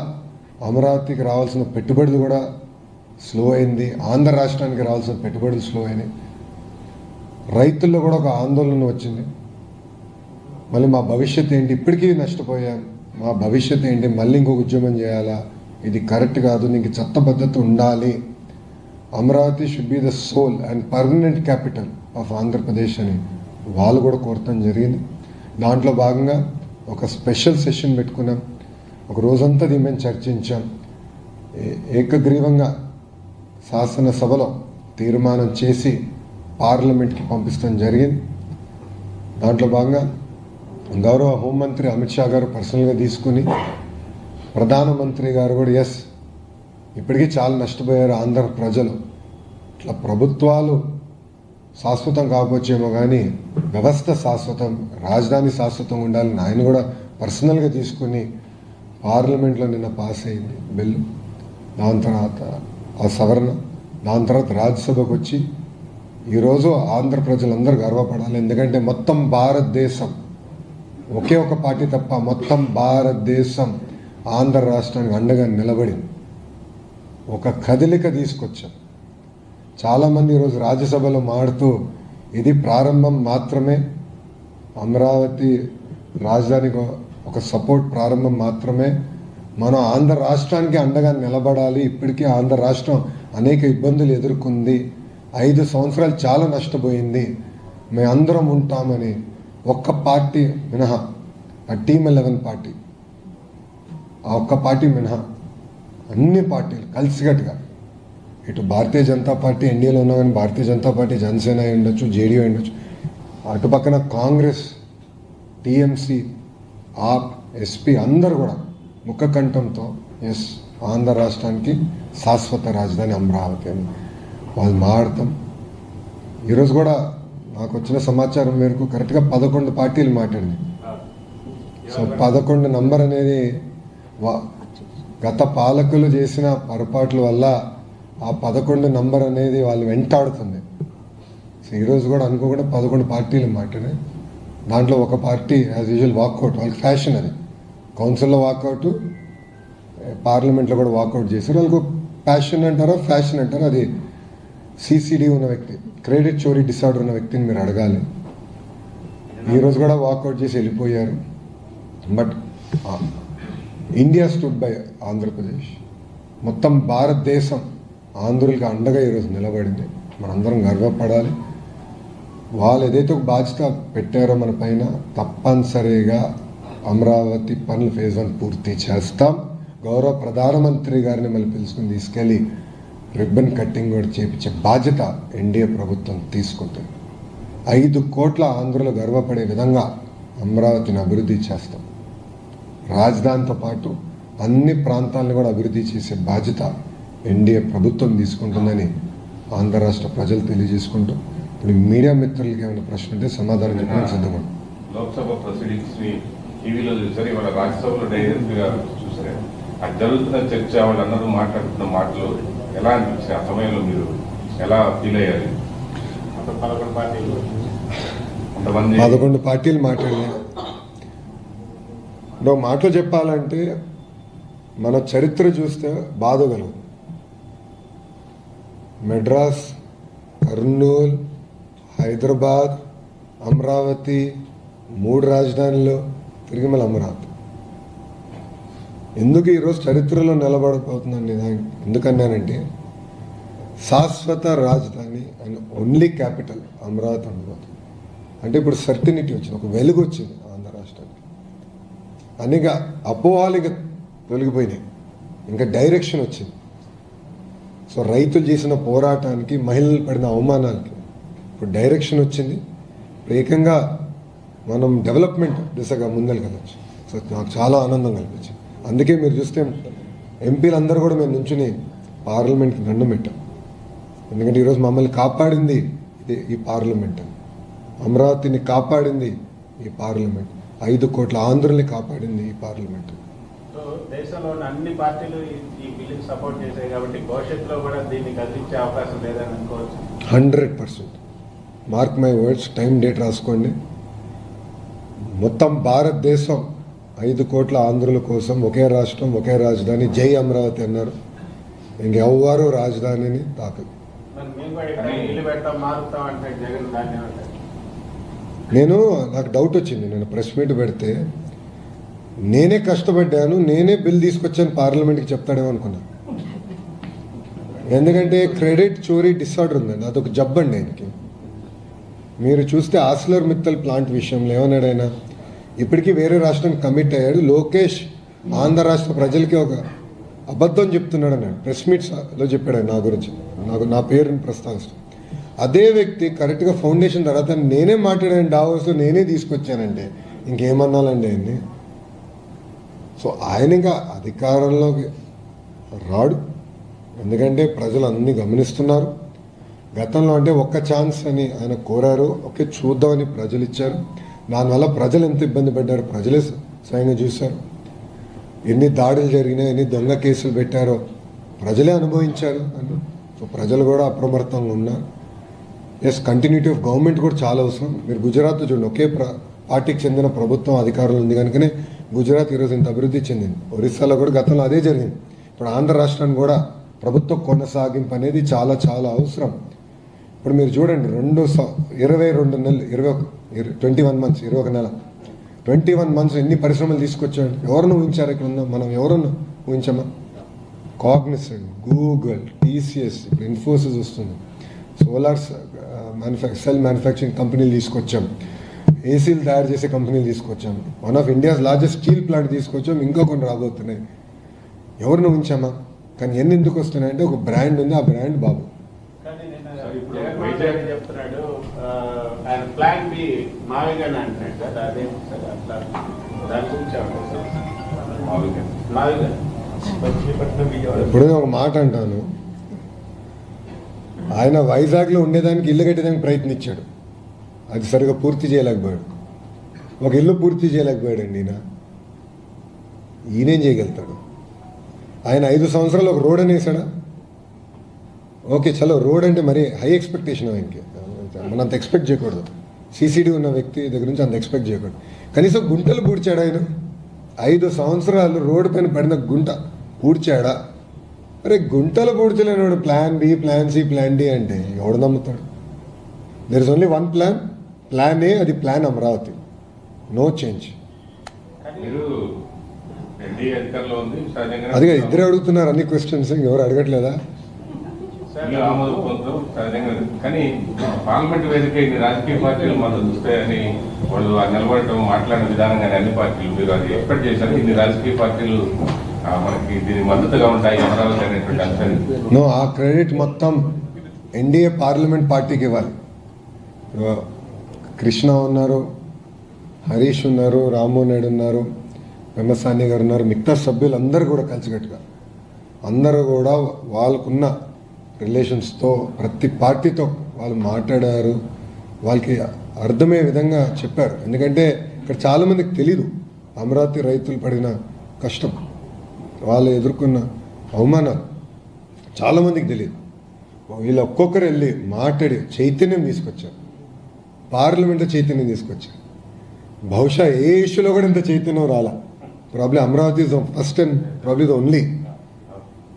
అమరావతికి రావాల్సిన పెట్టుబడులు కూడా స్లో అయింది. ఆంధ్ర రాష్ట్రానికి రావాల్సిన పెట్టుబడులు స్లో అయినాయి. రైతుల్లో కూడా ఒక ఆందోళన వచ్చింది. మళ్ళీ మా భవిష్యత్తు ఏంటి, ఇప్పటికీ నష్టపోయాం, మా భవిష్యత్తు ఏంటి, మళ్ళీ ఇంకొక ఉద్యమం చేయాలా, ఇది కరెక్ట్ కాదు, నీకు చట్టబద్ధత ఉండాలి, Amaravati should be the sole and permanent capital of Andhra Pradesh అని వాళ్ళు కూడా కోరటం జరిగింది. దాంట్లో భాగంగా ఒక స్పెషల్ సెషన్ పెట్టుకున్నాం. ఒక రోజంతా దీని మేము చర్చించాం. ఏకగ్రీవంగా శాసనసభలో తీర్మానం చేసి పార్లమెంట్కి పంపిస్తాం జరిగింది. దాంట్లో భాగంగా గౌరవ హోంమంత్రి అమిత్ షా గారు పర్సనల్గా తీసుకుని, ప్రధానమంత్రి గారు కూడా ఇప్పటికీ చాలా నష్టపోయారు ఆంధ్ర ప్రజలు. ఇట్లా ప్రభుత్వాలు శాశ్వతం కాకపోవచ్చేమో కానీ వ్యవస్థ శాశ్వతం, రాజధాని శాశ్వతంగా ఉండాలని ఆయన కూడా పర్సనల్గా తీసుకుని పార్లమెంట్లో నిన్న పాస్ అయింది బిల్లు. దాని తర్వాత ఆ సవరణ, దాని తర్వాత రాజ్యసభకు వచ్చి ఈరోజు ఆంధ్ర ప్రజలందరూ గర్వపడాలి. ఎందుకంటే మొత్తం భారతదేశం, ఒకే ఒక పార్టీ తప్ప మొత్తం భారతదేశం ఆంధ్ర రాష్ట్రానికి అండగా నిలబడి ఒక కదలిక తీసుకొచ్చాం. చాలామంది ఈరోజు రాజ్యసభలో మాడుతూ ఇది ప్రారంభం మాత్రమే, అమరావతి రాజధానికి ఒక సపోర్ట్ ప్రారంభం మాత్రమే, మనం ఆంధ్ర రాష్ట్రానికి అండగా నిలబడాలి. ఇప్పటికీ ఆంధ్ర రాష్ట్రం అనేక ఇబ్బందులు ఎదుర్కొంది, 5 సంవత్సరాలు చాలా నష్టపోయింది, మేమందరం ఉంటామని ఒక్క పార్టీ మినహా, ఆ టీమ్ 11 పార్టీ, ఆ ఒక్క పార్టీ మినహా అన్ని పార్టీలు కలిసికట్టుగా, ఇటు భారతీయ జనతా పార్టీ ఎన్డీఏలో ఉన్నా కానీ భారతీయ జనతా పార్టీ, జనసేన అయి ఉండొచ్చు, జేడీయూ అయి ఉండొచ్చు, అటు పక్కన కాంగ్రెస్, టీఎంసీ, ఆప్, ఎస్పీ అందరూ కూడా ముఖకంఠంతో ఆంధ్ర రాష్ట్రానికి శాశ్వత రాజధాని అమరావతి అని వాళ్ళు మాట్లాడతాం. ఈరోజు కూడా నాకు వచ్చిన సమాచారం మేరకు కరెక్ట్గా 11 పార్టీలు మాట్లాడింది. సో 11 నంబర్ అనేది గత పాలకులు చేసిన పొరపాట్ల వల్ల ఆ 11 నంబర్ అనేది వాళ్ళు వెంటాడుతుంది. సో ఈరోజు కూడా అనుకోకుండా 11 పార్టీలు మాట్లాడాయి. దాంట్లో ఒక పార్టీ యాజ్ యూజువల్ వాకౌట్, వాళ్ళకి ఫ్యాషన్ అది, కౌన్సిల్లో వాకౌట్, పార్లమెంట్లో కూడా వాకౌట్ చేశారు. వాళ్ళకు ప్యాషన్ అంటారో ఫ్యాషన్ అంటారో, అది సిసిడి ఉన్న వ్యక్తి, క్రెడిట్ చోరీ డిసార్డర్ ఉన్న వ్యక్తిని మీరు అడగాలి. ఈరోజు కూడా వాకౌట్ చేసి వెళ్ళిపోయారు. But India stood by Andhra Pradesh, మొత్తం భారతదేశం ఆంధ్రులకి అండగా ఈరోజు నిలబడింది. మనందరం గర్వపడాలి. వాళ్ళు ఏదైతే ఒక బాధ్యత పెట్టారో మన పైన, తప్పనిసరిగా అమరావతి పనులు ఫేజ్ 1 పూర్తి చేస్తాం. గౌరవ ప్రధానమంత్రి గారిని మళ్ళీ పిలుచుకుని తీసుకెళ్ళి రిబ్బన్ కట్టింగ్ కూడా చేపించే బాధ్యత ఎన్డీఏ ప్రభుత్వం తీసుకుంటుంది. 5 కోట్ల ఆంధ్రులు గర్వపడే విధంగా అమరావతిని అభివృద్ధి చేస్తాం. రాజధానితో పాటు అన్ని ప్రాంతాలను కూడా అభివృద్ధి చేసే బాధ్యత ఎన్డీఏ ప్రభుత్వం తీసుకుంటుందని ఆంధ్ర రాష్ట్ర ప్రజలు తెలియజేసుకుంటూ, ఇప్పుడు మీడియా మిత్రులకి ఏమైనా ప్రశ్న ఉంటే సమాధానం చెప్పడానికి సిద్ధంగా. లోక్సభ ప్రొసీడింగ్స్ ని టీవీలో చూసారు, ఇవాళ రాజ్యసభలో డైరెక్ట్ గా చూసారు. అది జరుగుతున్న చర్చ, వాళ్ళందరూ మాట్లాడుతున్న మాటలు ఎలా అనిపించాయి? ఆ సమయంలో మీరు ఎలా ఫీల్ అయ్యారు? 11 పార్టీలు మాట్లాడినాయి. నువ్వు మాటలు చెప్పాలంటే మన చరిత్ర చూస్తే బాధగలవు. మెడ్రాస్, కర్నూలు, హైదరాబాద్, అమరావతి, 3 రాజధానులు, తిరిగి మళ్ళీ అమరావతి. ఎందుకు ఈరోజు చరిత్రలో నిలబడిపోతుందండి? ఎందుకన్నానంటే శాశ్వత రాజధాని అండ్ ఓన్లీ క్యాపిటల్ అమరావతి ఉండబోతుంది. అంటే ఇప్పుడు సర్టినిటీ వచ్చింది, ఒక వెలుగు వచ్చింది ఆంధ్ర రాష్ట్రానికి. అనిగా అపోహాలు ఇక తొలగిపోయినాయి, ఇంకా డైరెక్షన్ వచ్చింది. సో రైతులు చేసిన పోరాటానికి, మహిళలు పడిన అవమానాలకి ఇప్పుడు డైరెక్షన్ వచ్చింది. ఇప్పుడు ఏకంగా మనం డెవలప్మెంట్ దిశగా ముందరకెళ్ళచ్చు. సో నాకు చాలా ఆనందం కల్పించింది. అందుకే మీరు చూస్తే ఎంపీలందరూ కూడా మేము నుంచుని పార్లమెంట్కి దండం పెట్టాం. ఎందుకంటే ఈరోజు మమ్మల్ని కాపాడింది ఈ పార్లమెంట్, అమరావతిని కాపాడింది ఈ పార్లమెంట్, 5 కోట్ల ఆంధ్రుల్ని కాపాడింది ఈ పార్లమెంట్. సో దేశంలోని అన్ని పార్టీలు ఈ బిల్లుకి సపోర్ట్ చేశాయి కాబట్టి భవిష్యత్తులో కూడా దీన్ని కదిలించే అవకాశం లేదని అనుకోవచ్చు. 100%. Mark my words, time date రాసుకోండి. మొత్తం భారతదేశం 5 కోట్ల ఆంధ్రుల కోసం ఒకే రాష్ట్రం, ఒకే రాజధాని, జై అమరావతి అన్నారు. ఇంకెవ్వరూ రాజధానిని తాకదు. మరి మేము కూడా ఇక్కడ ఇల్లు పెడతాం, మారుతాం అంటే జగన్ దాన్ని ఏమంటారు? నాకు డౌట్ వచ్చింది. నేను ప్రెస్ మీట్ పెడితే నేనే కష్టపడ్డాను, నేనే బిల్ తీసుకొచ్చాను పార్లమెంట్కి చెప్తాడేమో అనుకున్నా. ఎందుకంటే క్రెడిట్ చోరీ డిసార్డర్ ఉందండి, అదొక జబ్బండి ఆయనకి. మీరు చూస్తే ఆస్లర్ మిత్తల్ ప్లాంట్ విషయంలో ఏమన్నాడైనా, ఇప్పటికీ వేరే రాష్ట్రానికి కమిట్ అయ్యాడు, లోకేష్ ఆంధ్ర రాష్ట్ర ప్రజలకి ఒక అబద్ధం చెప్తున్నాడు అన్నాడు. ప్రెస్ మీట్స్లో చెప్పాడు నా గురించి, నా పేరుని ప్రస్తావిస్తాను. అదే వ్యక్తి కరెక్ట్గా ఫౌండేషన్ తర్వాత నేనే మాట్లాడాను డావోస్లో, నేనే తీసుకొచ్చానంటే ఇంకేమన్నాలండి ఆయన్ని. సో ఆయన ఇంకా అధికారంలోకి రాడు, ఎందుకంటే ప్రజలు అన్నీ గమనిస్తున్నారు. గతంలో అంటే ఒక్క ఛాన్స్ అని ఆయన కోరారు, ఓకే చూద్దామని ప్రజలు ఇచ్చారు. దానివల్ల ప్రజలు ఎంత ఇబ్బంది పడ్డారు ప్రజలే స్వయంగా చూశారు. ఎన్ని దాడులు జరిగినాయి, ఎన్ని దొంగ కేసులు పెట్టారో ప్రజలే అనుభవించారు. సో ప్రజలు కూడా అప్రమత్తంగా ఉన్నారు. ఎస్, కంటిన్యూటీ ఆఫ్ గవర్నమెంట్ కూడా చాలా అవసరం. మీరు గుజరాత్ చూడండి, ఒకే పార్టీకి చెందిన ప్రభుత్వం అధికారంలో ఉంది కనుకనే గుజరాత్ ఈరోజు ఇంత అభివృద్ధి చెందింది. ఒరిస్సాలో కూడా గతంలో అదే జరిగింది. ఇప్పుడు ఆంధ్ర రాష్ట్రానికి కూడా ప్రభుత్వ కొనసాగింపు అనేది చాలా చాలా అవసరం. ఇప్పుడు మీరు చూడండి, 22 నెలలు 21 మంత్స్ 21 నెల 21 మంత్స్ ఎన్ని పరిశ్రమలు తీసుకొచ్చాడు. ఎవరిని ఊహించారు? ఇక్కడ ఉందా మనం ఎవరన్నా ఊహించామా? కాగ్నిసెంట్, గూగుల్, టీసీఎస్, ఇప్పుడు ఇన్ఫోసిస్ వస్తుంది, సోలార్ సెల్ మ్యానుఫ్యాక్చరింగ్ కంపెనీలు తీసుకొచ్చాం, ఏసీలు తయారు చేసే కంపెనీలు తీసుకొచ్చాం, one of India's largest steel plant తీసుకొచ్చాం, ఇంకా కొన్ని రాబోతున్నాయి. ఎవరిని ఊహించామా? కానీ ఎన్ని ఎందుకు వస్తున్నాయంటే ఒక బ్రాండ్ ఉంది, ఆ బ్రాండ్ బాబు. చెప్తున్నాడు ఆయన ప్లాన్ బి మావిగానే అంటున్నాడు కదా, అదే అట్లా దాని గురించి ఎప్పుడైనా ఒక మాట అంటాను, ఆయన వైజాగ్లో ఉండేదానికి ఇల్లు కట్టేదానికి ప్రయత్నించాడు, అది సరిగా పూర్తి చేయలేకపోయాడు. ఒక ఇల్లు పూర్తి చేయలేకపోయాడండి ఈయనేం చేయగలుగుతాడు? ఆయన 5 సంవత్సరాలు ఒక రోడ్ అనేసాడా? ఓకే చలో, రోడ్ అంటే మరి హై ఎక్స్పెక్టేషన్ ఆయనకి, మనం అంత ఎక్స్పెక్ట్ చేయకూడదు. సిసిడి ఉన్న వ్యక్తి దగ్గర నుంచి అంత ఎక్స్పెక్ట్ చేయకూడదు. కనీసం గుంటలు పూడ్చాడు ఆయన. 5 సంవత్సరాలు రోడ్డు పైన పడిన గుంట పూడ్చాడా? అరే గుంటలు పూడ్చలేనాడు. Plan B, plan C, plan D అంటే ఎవడు నమ్ముతాడు? There is only one plan, plan A, అది ప్లాన్ అమరావతి, నో చేంజ్. అదిగా ఇద్దరే అడుగుతున్నారు అన్ని క్వశ్చన్స్, ఎవరు అడగట్లేదా? కానీ పార్లమెంట్ వేదిక ఇన్ని రాజకీయ పార్టీలు మనం చూస్తాయని వాళ్ళు నిలబడటం, మాట్లాడిన విధానం కానీ అన్ని పార్టీలు మీరు అది ఎక్స్పెక్ట్ చేశారు? ఇన్ని రాజకీయ పార్టీలు మనకి దీనికి మద్దతుగా ఉంటాయి అమరావతి అనేటువంటి అంశాన్ని. నో, ఆ క్రెడిట్ మొత్తం ఎన్డీఏ పార్లమెంట్ పార్టీకి ఇవ్వాలి. కృష్ణ ఉన్నారు, హరీష్ ఉన్నారు, రామ్మోహన్ నాయుడు ఉన్నారు, వెమ్మసాని గారు ఉన్నారు, మిగతా సభ్యులందరూ కూడా కలిసికట్టుగా అందరూ కూడా వాళ్ళకున్న రిలేషన్స్తో ప్రతి పార్టీతో వాళ్ళు మాట్లాడారు, వాళ్ళకి అర్థమయ్యే విధంగా చెప్పారు. ఎందుకంటే ఇక్కడ చాలామందికి తెలీదు అమరావతి రైతులు పడిన కష్టం, వాళ్ళు ఎదుర్కొన్న అవమానాలు చాలామందికి తెలియదు. వీళ్ళు ఒక్కొక్కరు వెళ్ళి మాట్లాడి చైతన్యం తీసుకొచ్చారు, పార్లమెంట్లో చైతన్యం తీసుకొచ్చారు. బహుశా ఏ ఇష్యూలో కూడా ఇంత చైతన్యం రాలా. Probably Amaravati is the first and probably the only.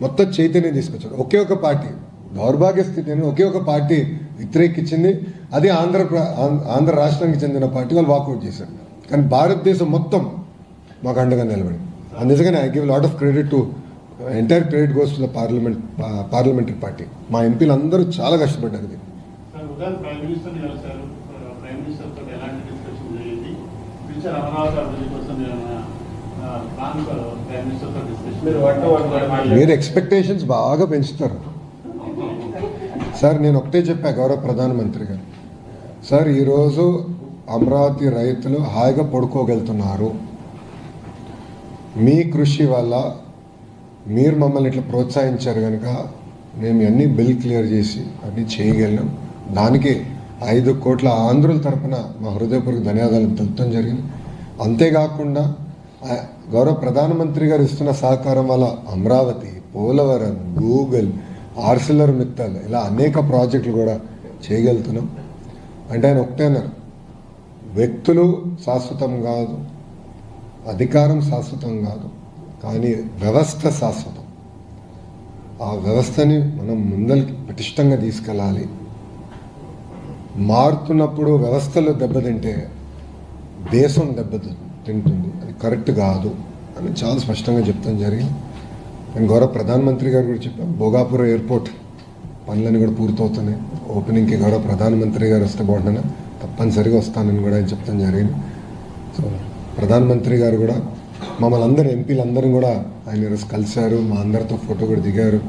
మొత్తం చైతన్యం తీసుకొచ్చారు. ఒకే ఒక పార్టీ, దౌర్భాగ్య స్థితిని ఒకే ఒక పార్టీ వ్యతిరేకించింది, అది ఆంధ్ర రాష్ట్రానికి చెందిన పార్టీ. వాళ్ళు వాకౌట్ చేశారు. కానీ భారతదేశం మొత్తం మాకు అండగా నిలబడింది. అందుకని I give lot of credit to entire credit goes to the parliamentary party. మా ఎంపీలు అందరూ చాలా కష్టపడ్డారు. ఫ్యూచర్ అమరావతి అభివృద్ధి కోసం ప్రైమ్ మినిస్టర్తో డిస్కషన్ మీరు ఎక్స్పెక్టేషన్స్ బాగా పెంచుతారు సార్. నేను ఒకటే చెప్పా గౌరవ ప్రధానమంత్రి గారు, సార్ ఈరోజు అమరావతి రైతులు హాయిగా పడుకోగలుగుతున్నారు. మీ కృషి వల్ల మీరు మమ్మల్ని ఇట్లా ప్రోత్సహించారు కనుక మేము అన్నీ బిల్ క్లియర్ చేసి అన్నీ చేయగలిగాం. దానికి 5 కోట్ల ఆంధ్రుల తరపున మా హృదయపూర్వక ధన్యవాదాలు తెలుపడం జరిగింది. అంతేకాకుండా గౌరవ ప్రధానమంత్రి గారు ఇస్తున్న సహకారం వల్ల అమరావతి, పోలవరం, గూగుల్, ఆర్సిలర్ మిత్తల్ ఇలా అనేక ప్రాజెక్టులు కూడా చేయగలుగుతున్నాం. అంటే ఆయన ఒకటే అన్నారు, వ్యక్తులు శాశ్వతం కాదు, అధికారం శాశ్వతం కాదు, కానీ వ్యవస్థ శాశ్వతం. ఆ వ్యవస్థని మనం ముందరికి పటిష్టంగా తీసుకెళ్ళాలి. మారుతున్నప్పుడు వ్యవస్థలు దెబ్బతింటే దేశం దెబ్బతింటుంది, అది కరెక్ట్ కాదు అని చాలా స్పష్టంగా చెప్తాం జరిగింది. నేను గౌరవ ప్రధానమంత్రి గారు కూడా చెప్పాను, భోగాపురం ఎయిర్పోర్ట్ పనులన్నీ కూడా పూర్తవుతున్నాయి. ఓపెనింగ్కి గౌరవ ప్రధానమంత్రి గారు వస్తే బాగుంటున్నా, తప్పనిసరిగా వస్తానని కూడా ఆయన చెప్తాం జరిగింది. సో ప్రధానమంత్రి గారు కూడా మమ్మల్ని అందరూ ఎంపీలందరూ కూడా ఆయన ఈరోజు కలిశారు, మా అందరితో ఫోటో కూడా దిగారు.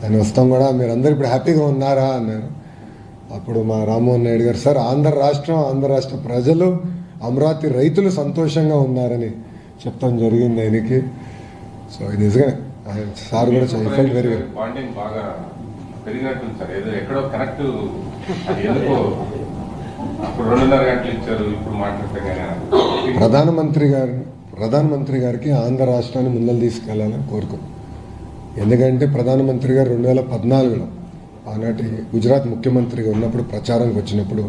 ఆయన వస్తాం కూడా మీరు అందరూ ఇప్పుడు హ్యాపీగా ఉన్నారా అన్నారు. అప్పుడు మా రామ్మోహన్ నాయుడు గారు, సార్ ఆంధ్ర రాష్ట్ర ప్రజలు, అమరావతి రైతులు సంతోషంగా ఉన్నారని చెప్తాం జరిగింది ఆయనకి. సో ఇది నిజంగానే సార్ కూడా ఫెల్ట్ వెరీ వెరీ బాండింగ్ బాగా పెరిగినట్టుంది సార్. ఏదో ఎక్కడో కరెక్ట్ ఎందుకో అప్పుడు 2.5 గంటలు ఇచ్చారు, ఇప్పుడు మాట్లాడతాం. ప్రధానమంత్రి గారికి ఆంధ్ర రాష్ట్రాన్ని ముందలు తీసుకెళ్లాలని కోరుకున్నాం. ఎందుకంటే ప్రధానమంత్రి గారు 2014లో ఆనాటి గుజరాత్ ముఖ్యమంత్రిగా ఉన్నప్పుడు ప్రచారానికి వచ్చినప్పుడు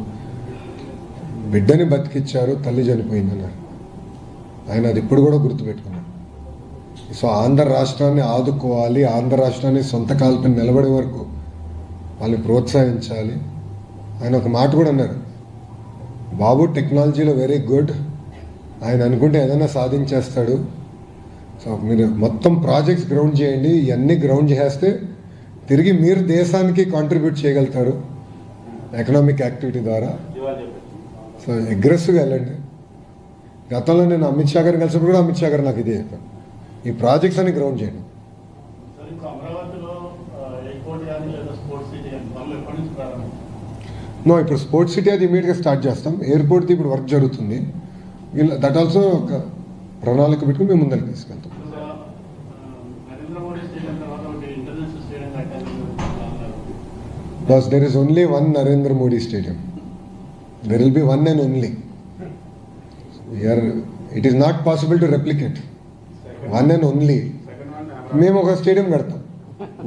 బిడ్డని బతికిచ్చారు, తల్లి చనిపోయిందన్నారు. ఆయన అది ఇప్పుడు కూడా గుర్తుపెట్టుకున్నారు. సో ఆంధ్ర రాష్ట్రాన్ని ఆదుకోవాలి, ఆంధ్ర రాష్ట్రాన్ని సొంత కాల్పై నిలబడే వరకు వాళ్ళని ప్రోత్సహించాలి. ఆయన ఒక మాట కూడా అన్నారు, బాబు టెక్నాలజీలో వెరీ గుడ్, ఆయన అనుకుంటే ఏదైనా సాధించేస్తాడు. సో మీరు మొత్తం ప్రాజెక్ట్స్ గ్రౌండ్ చేయండి, ఇవన్నీ గ్రౌండ్ చేస్తే తిరిగి మీరు దేశానికి కాంట్రిబ్యూట్ చేయగలుగుతారు ఎకనామిక్ యాక్టివిటీ ద్వారా. సో అగ్రెసివ్గా వెళ్ళండి. గతంలో నేను అమిత్ షా గారిని కలిసినప్పుడు కూడా అమిత్ షా గారు నాకు ఇదే చెప్పాను, ఈ ప్రాజెక్ట్స్ అన్ని గ్రౌండ్ చేయండి. నో, ఇప్పుడు స్పోర్ట్స్ సిటీ అది ఇమీడియట్గా స్టార్ట్ చేస్తాం. ఎయిర్పోర్ట్ది ఇప్పుడు వర్క్ జరుగుతుంది. దట్ ఆల్సో ఒక ప్రణాళిక పెట్టుకుని మేము ముందరికి తీసుకెళ్తాం. Because there is only one Narendra Modi Stadium. There will be one and only. It is not possible to replicate. One and only. మేము ఒక స్టేడియం కడతాం,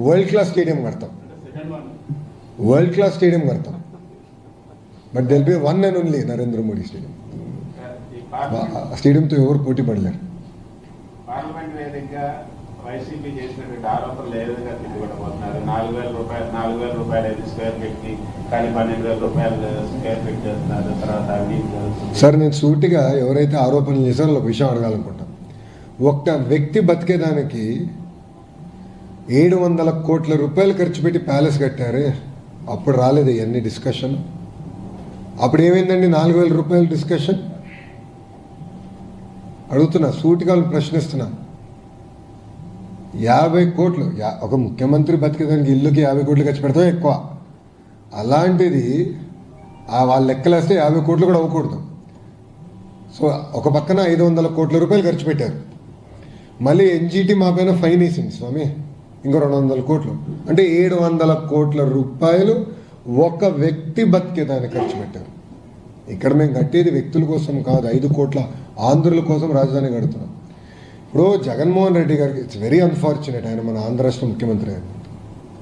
వరల్డ్ క్లాస్ స్టేడియం కడతాం, but there will be one and only Narendra Modi stadium. స్టేడియంతో ఎవరు పోటీ పడలేరు. Parliament వేదికగా YCP చేసినటువంటి ఆరోపణలు ఏ విధంగా తిరుగుబడబోతున్నారు? 4,000 రూపాయలు అయితే స్క్వేర్ ఫీట్ కి, కానీ 12,000 రూపాయలు స్క్వేర్ ఫీట్ చేస్తున్నారు. తర్వాత సార్ నేను సూటిగా ఎవరైతే ఆరోపణలు చేశారో ఒక విషయం అడగాలనుకుంటాను. ఒక వ్యక్తి బతికేదానికి 700 కోట్ల రూపాయలు ఖర్చు పెట్టి ప్యాలెస్ కట్టారే, అప్పుడు రాలేదు ఇవన్నీ డిస్కషన్. అప్పుడు ఏమైందండి 4,000 రూపాయల డిస్కషన్? అడుగుతున్నా, సూటిగా ప్రశ్నిస్తున్నా. 50 కోట్లు ఒక ముఖ్యమంత్రి బతికేదానికి ఇల్లుకి 50 కోట్లు ఖర్చు పెడతాం ఎక్కువ. అలాంటిది వాళ్ళ లెక్కలేస్తే 50 కోట్లు కూడా అవ్వకూడదు. సో ఒక పక్కన 500 కోట్ల రూపాయలు ఖర్చు పెట్టారు. మళ్ళీ ఎన్జీటీ మా పైన ఫైన్ వేసింది స్వామి, ఇంకో 200 కోట్లు. అంటే 700 కోట్ల రూపాయలు ఒక వ్యక్తి బతికేదానికి ఖర్చు పెట్టారు. ఇక్కడ మేము కట్టేది వ్యక్తుల కోసం కాదు, 5 కోట్ల ఆంధ్రుల కోసం రాజధాని కడుతున్నాం. ఇప్పుడు జగన్మోహన్ రెడ్డి గారికి ఇట్స్ వెరీ అన్ఫార్చునేట్, ఆయన మన ఆంధ్ర రాష్ట్ర ముఖ్యమంత్రి ఆయన,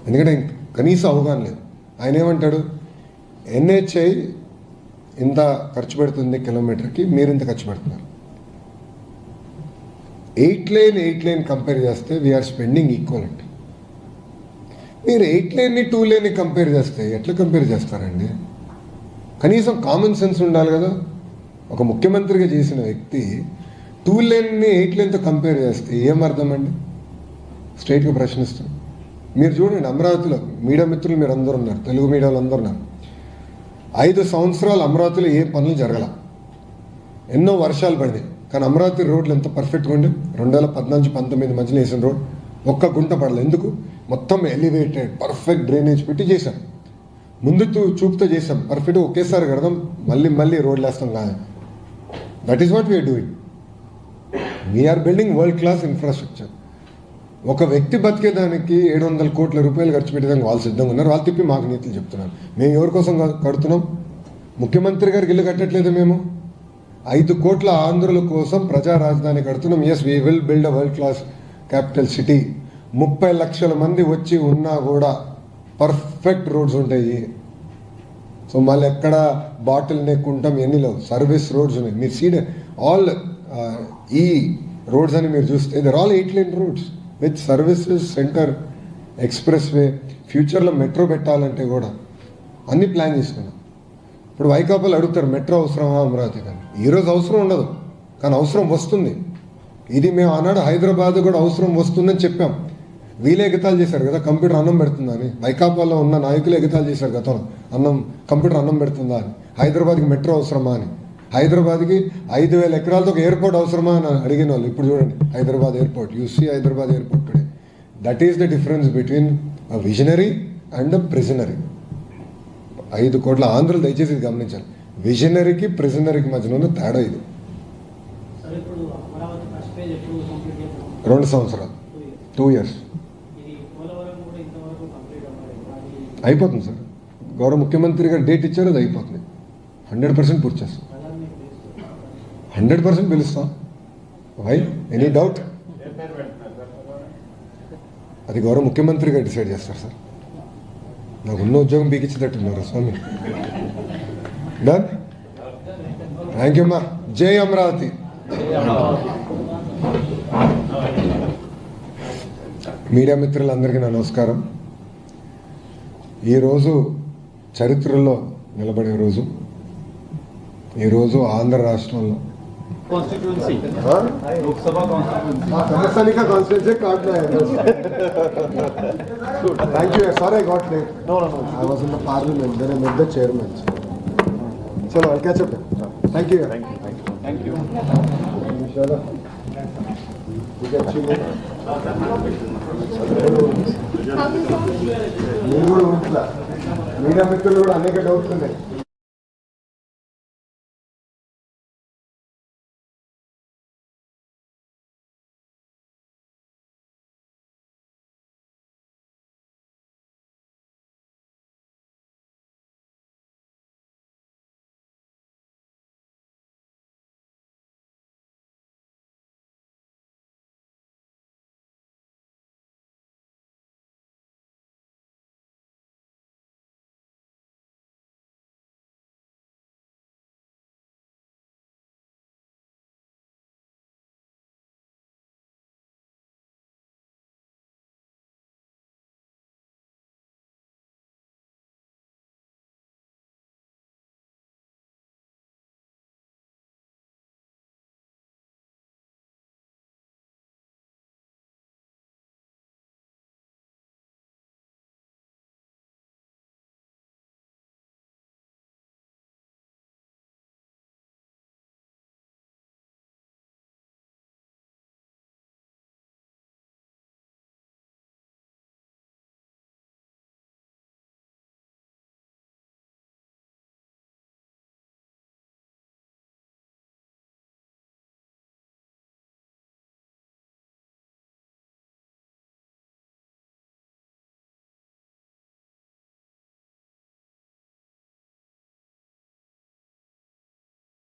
ఎందుకంటే కనీసం అవగాహన లేదు. ఆయన ఏమంటాడు, ఎన్హెచ్ఐ ఇంత ఖర్చు పెడుతుంది కిలోమీటర్కి, మీరు ఇంత ఖర్చు పెడుతున్నారు. 8 లైన్ కంపేర్ చేస్తే వీఆర్ స్పెండింగ్ ఈక్వలెంట్. మీరు 8 లైన్ని 2 లైన్ని కంపేర్ చేస్తే ఎట్లా కంపేర్ చేస్తారండి? కనీసం కామన్ సెన్స్ ఉండాలి కదా. ఒక ముఖ్యమంత్రిగా చేసిన వ్యక్తి 2 లైన్ని 8 లైన్తో కంపేర్ చేస్తే ఏం అర్థం అండి? స్ట్రైట్గా ప్రశ్నిస్తాం. మీరు చూడండి, అమరావతిలో మీడియా మిత్రులు మీరు అందరూ ఉన్నారు, తెలుగు మీడియాలో అందరూ ఉన్నారు. 5 సంవత్సరాలు అమరావతిలో ఏ పనులు జరగల. ఎన్నో వర్షాలు పడింది, కానీ అమరావతి రోడ్లు ఎంత పర్ఫెక్ట్గా ఉండి 2014-19 మధ్యలో వేసిన రోడ్ ఒక్క గుంట పడలేదు. ఎందుకు? మొత్తం ఎలివేటెడ్ పర్ఫెక్ట్ డ్రైనేజ్ పెట్టి చేశాం. ముందు చూపుతో చేసాం, పర్ఫెక్ట్గా ఒకేసారి కడదాం, మళ్ళీ రోడ్లు వేస్తాం కాదు. That is what we are doing. We are building world class infrastructure. ఒక వ్యక్తి బతికేదానికి 700 కోట్ల రూపాయలు ఖర్చు పెట్టేదానికి వాళ్ళు సిద్ధంగా ఉన్నారు. వాళ్ళు తిప్పి మాకు నీతులు చెప్తున్నారు. మేము ఎవరి కోసం కడుతున్నాం? ముఖ్యమంత్రి గారికి ఇల్లు కట్టట్లేదు. మేము 5 కోట్ల ఆంధ్రుల కోసం ప్రజా రాజధాని కడుతున్నాం. Yes, we will build a world class capital city. 30 లక్షల మంది వచ్చి ఉన్నా కూడా పర్ఫెక్ట్ రోడ్స్ ఉంటాయి. సో మళ్ళీ ఎక్కడ బాటిల్ నెక్ ఉంటాం, ఎన్ని లేవు, సర్వీస్ రోడ్స్ ఉన్నాయి. మీరు సీడ్ ఆల్ ఈ రోడ్స్ అని మీరు చూస్తే there all 8 lane roads with services, centre, expressway. ఫ్యూచర్లో మెట్రో పెట్టాలంటే కూడా అన్ని ప్లాన్ చేసుకున్నాం. ఇప్పుడు వైకాపాలు అడుగుతారు మెట్రో అవసరమా అమరావతి కానీ. ఈరోజు అవసరం ఉండదు, కానీ అవసరం వస్తుంది. ఇది మేము ఆనాడు హైదరాబాద్ కూడా అవసరం వస్తుందని చెప్పాం. వీళ్ళే ఎగతాలు చేశారు కదా కంప్యూటర్ అన్నం పెడుతుందని. వైకాపాలో ఉన్న నాయకులు ఎగతాలు చేశారు గతంలో, కంప్యూటర్ అన్నం పెడుతుందా అని. హైదరాబాద్కి మెట్రో అవసరమా అని. హైదరాబాద్కి 5,000 ఎకరాలతో ఒక ఎయిర్పోర్ట్ అవసరమా అని అడిగిన వాళ్ళు ఇప్పుడు చూడండి Hyderabad airport. You see Hyderabad airport today. That is the difference between a visionary and a prisonary. 5 కోట్ల ఆంధ్రులు దయచేసి ఇది గమనించాలి. విజనరీకి ప్రిజనరీకి మధ్యన ఉన్న తేడా ఇది. 2 సంవత్సరాలు, 2 years అయిపోతుంది సార్. గౌరవ ముఖ్యమంత్రి గారు డేట్ ఇచ్చారు, అది అయిపోతుంది. 100% పూర్తి చేస్తాం. 100% పిలుస్తాం. Why any doubt? అది గౌరవ ముఖ్యమంత్రి గారు డిసైడ్ చేస్తారు సార్. నాకు ఉన్న ఉద్యోగం పీకించేటట్టున్నారు స్వామి. డన్. థ్యాంక్ యూ అమ్మా. జై అమరావతి. మీడియా మిత్రులందరికీ నా నమస్కారం. ఈరోజు చరిత్రలో నిలబడే రోజు. ఈరోజు ఆంధ్ర రాష్ట్రంలో thank you. Sorry I got late. I was in the parliament, then I met the chairman. చలో I catch up. Thank you. మీరు కూడా ఉంటున్నా. మీడియా మిత్రులు కూడా అనేక డౌట్లు ఉన్నాయి.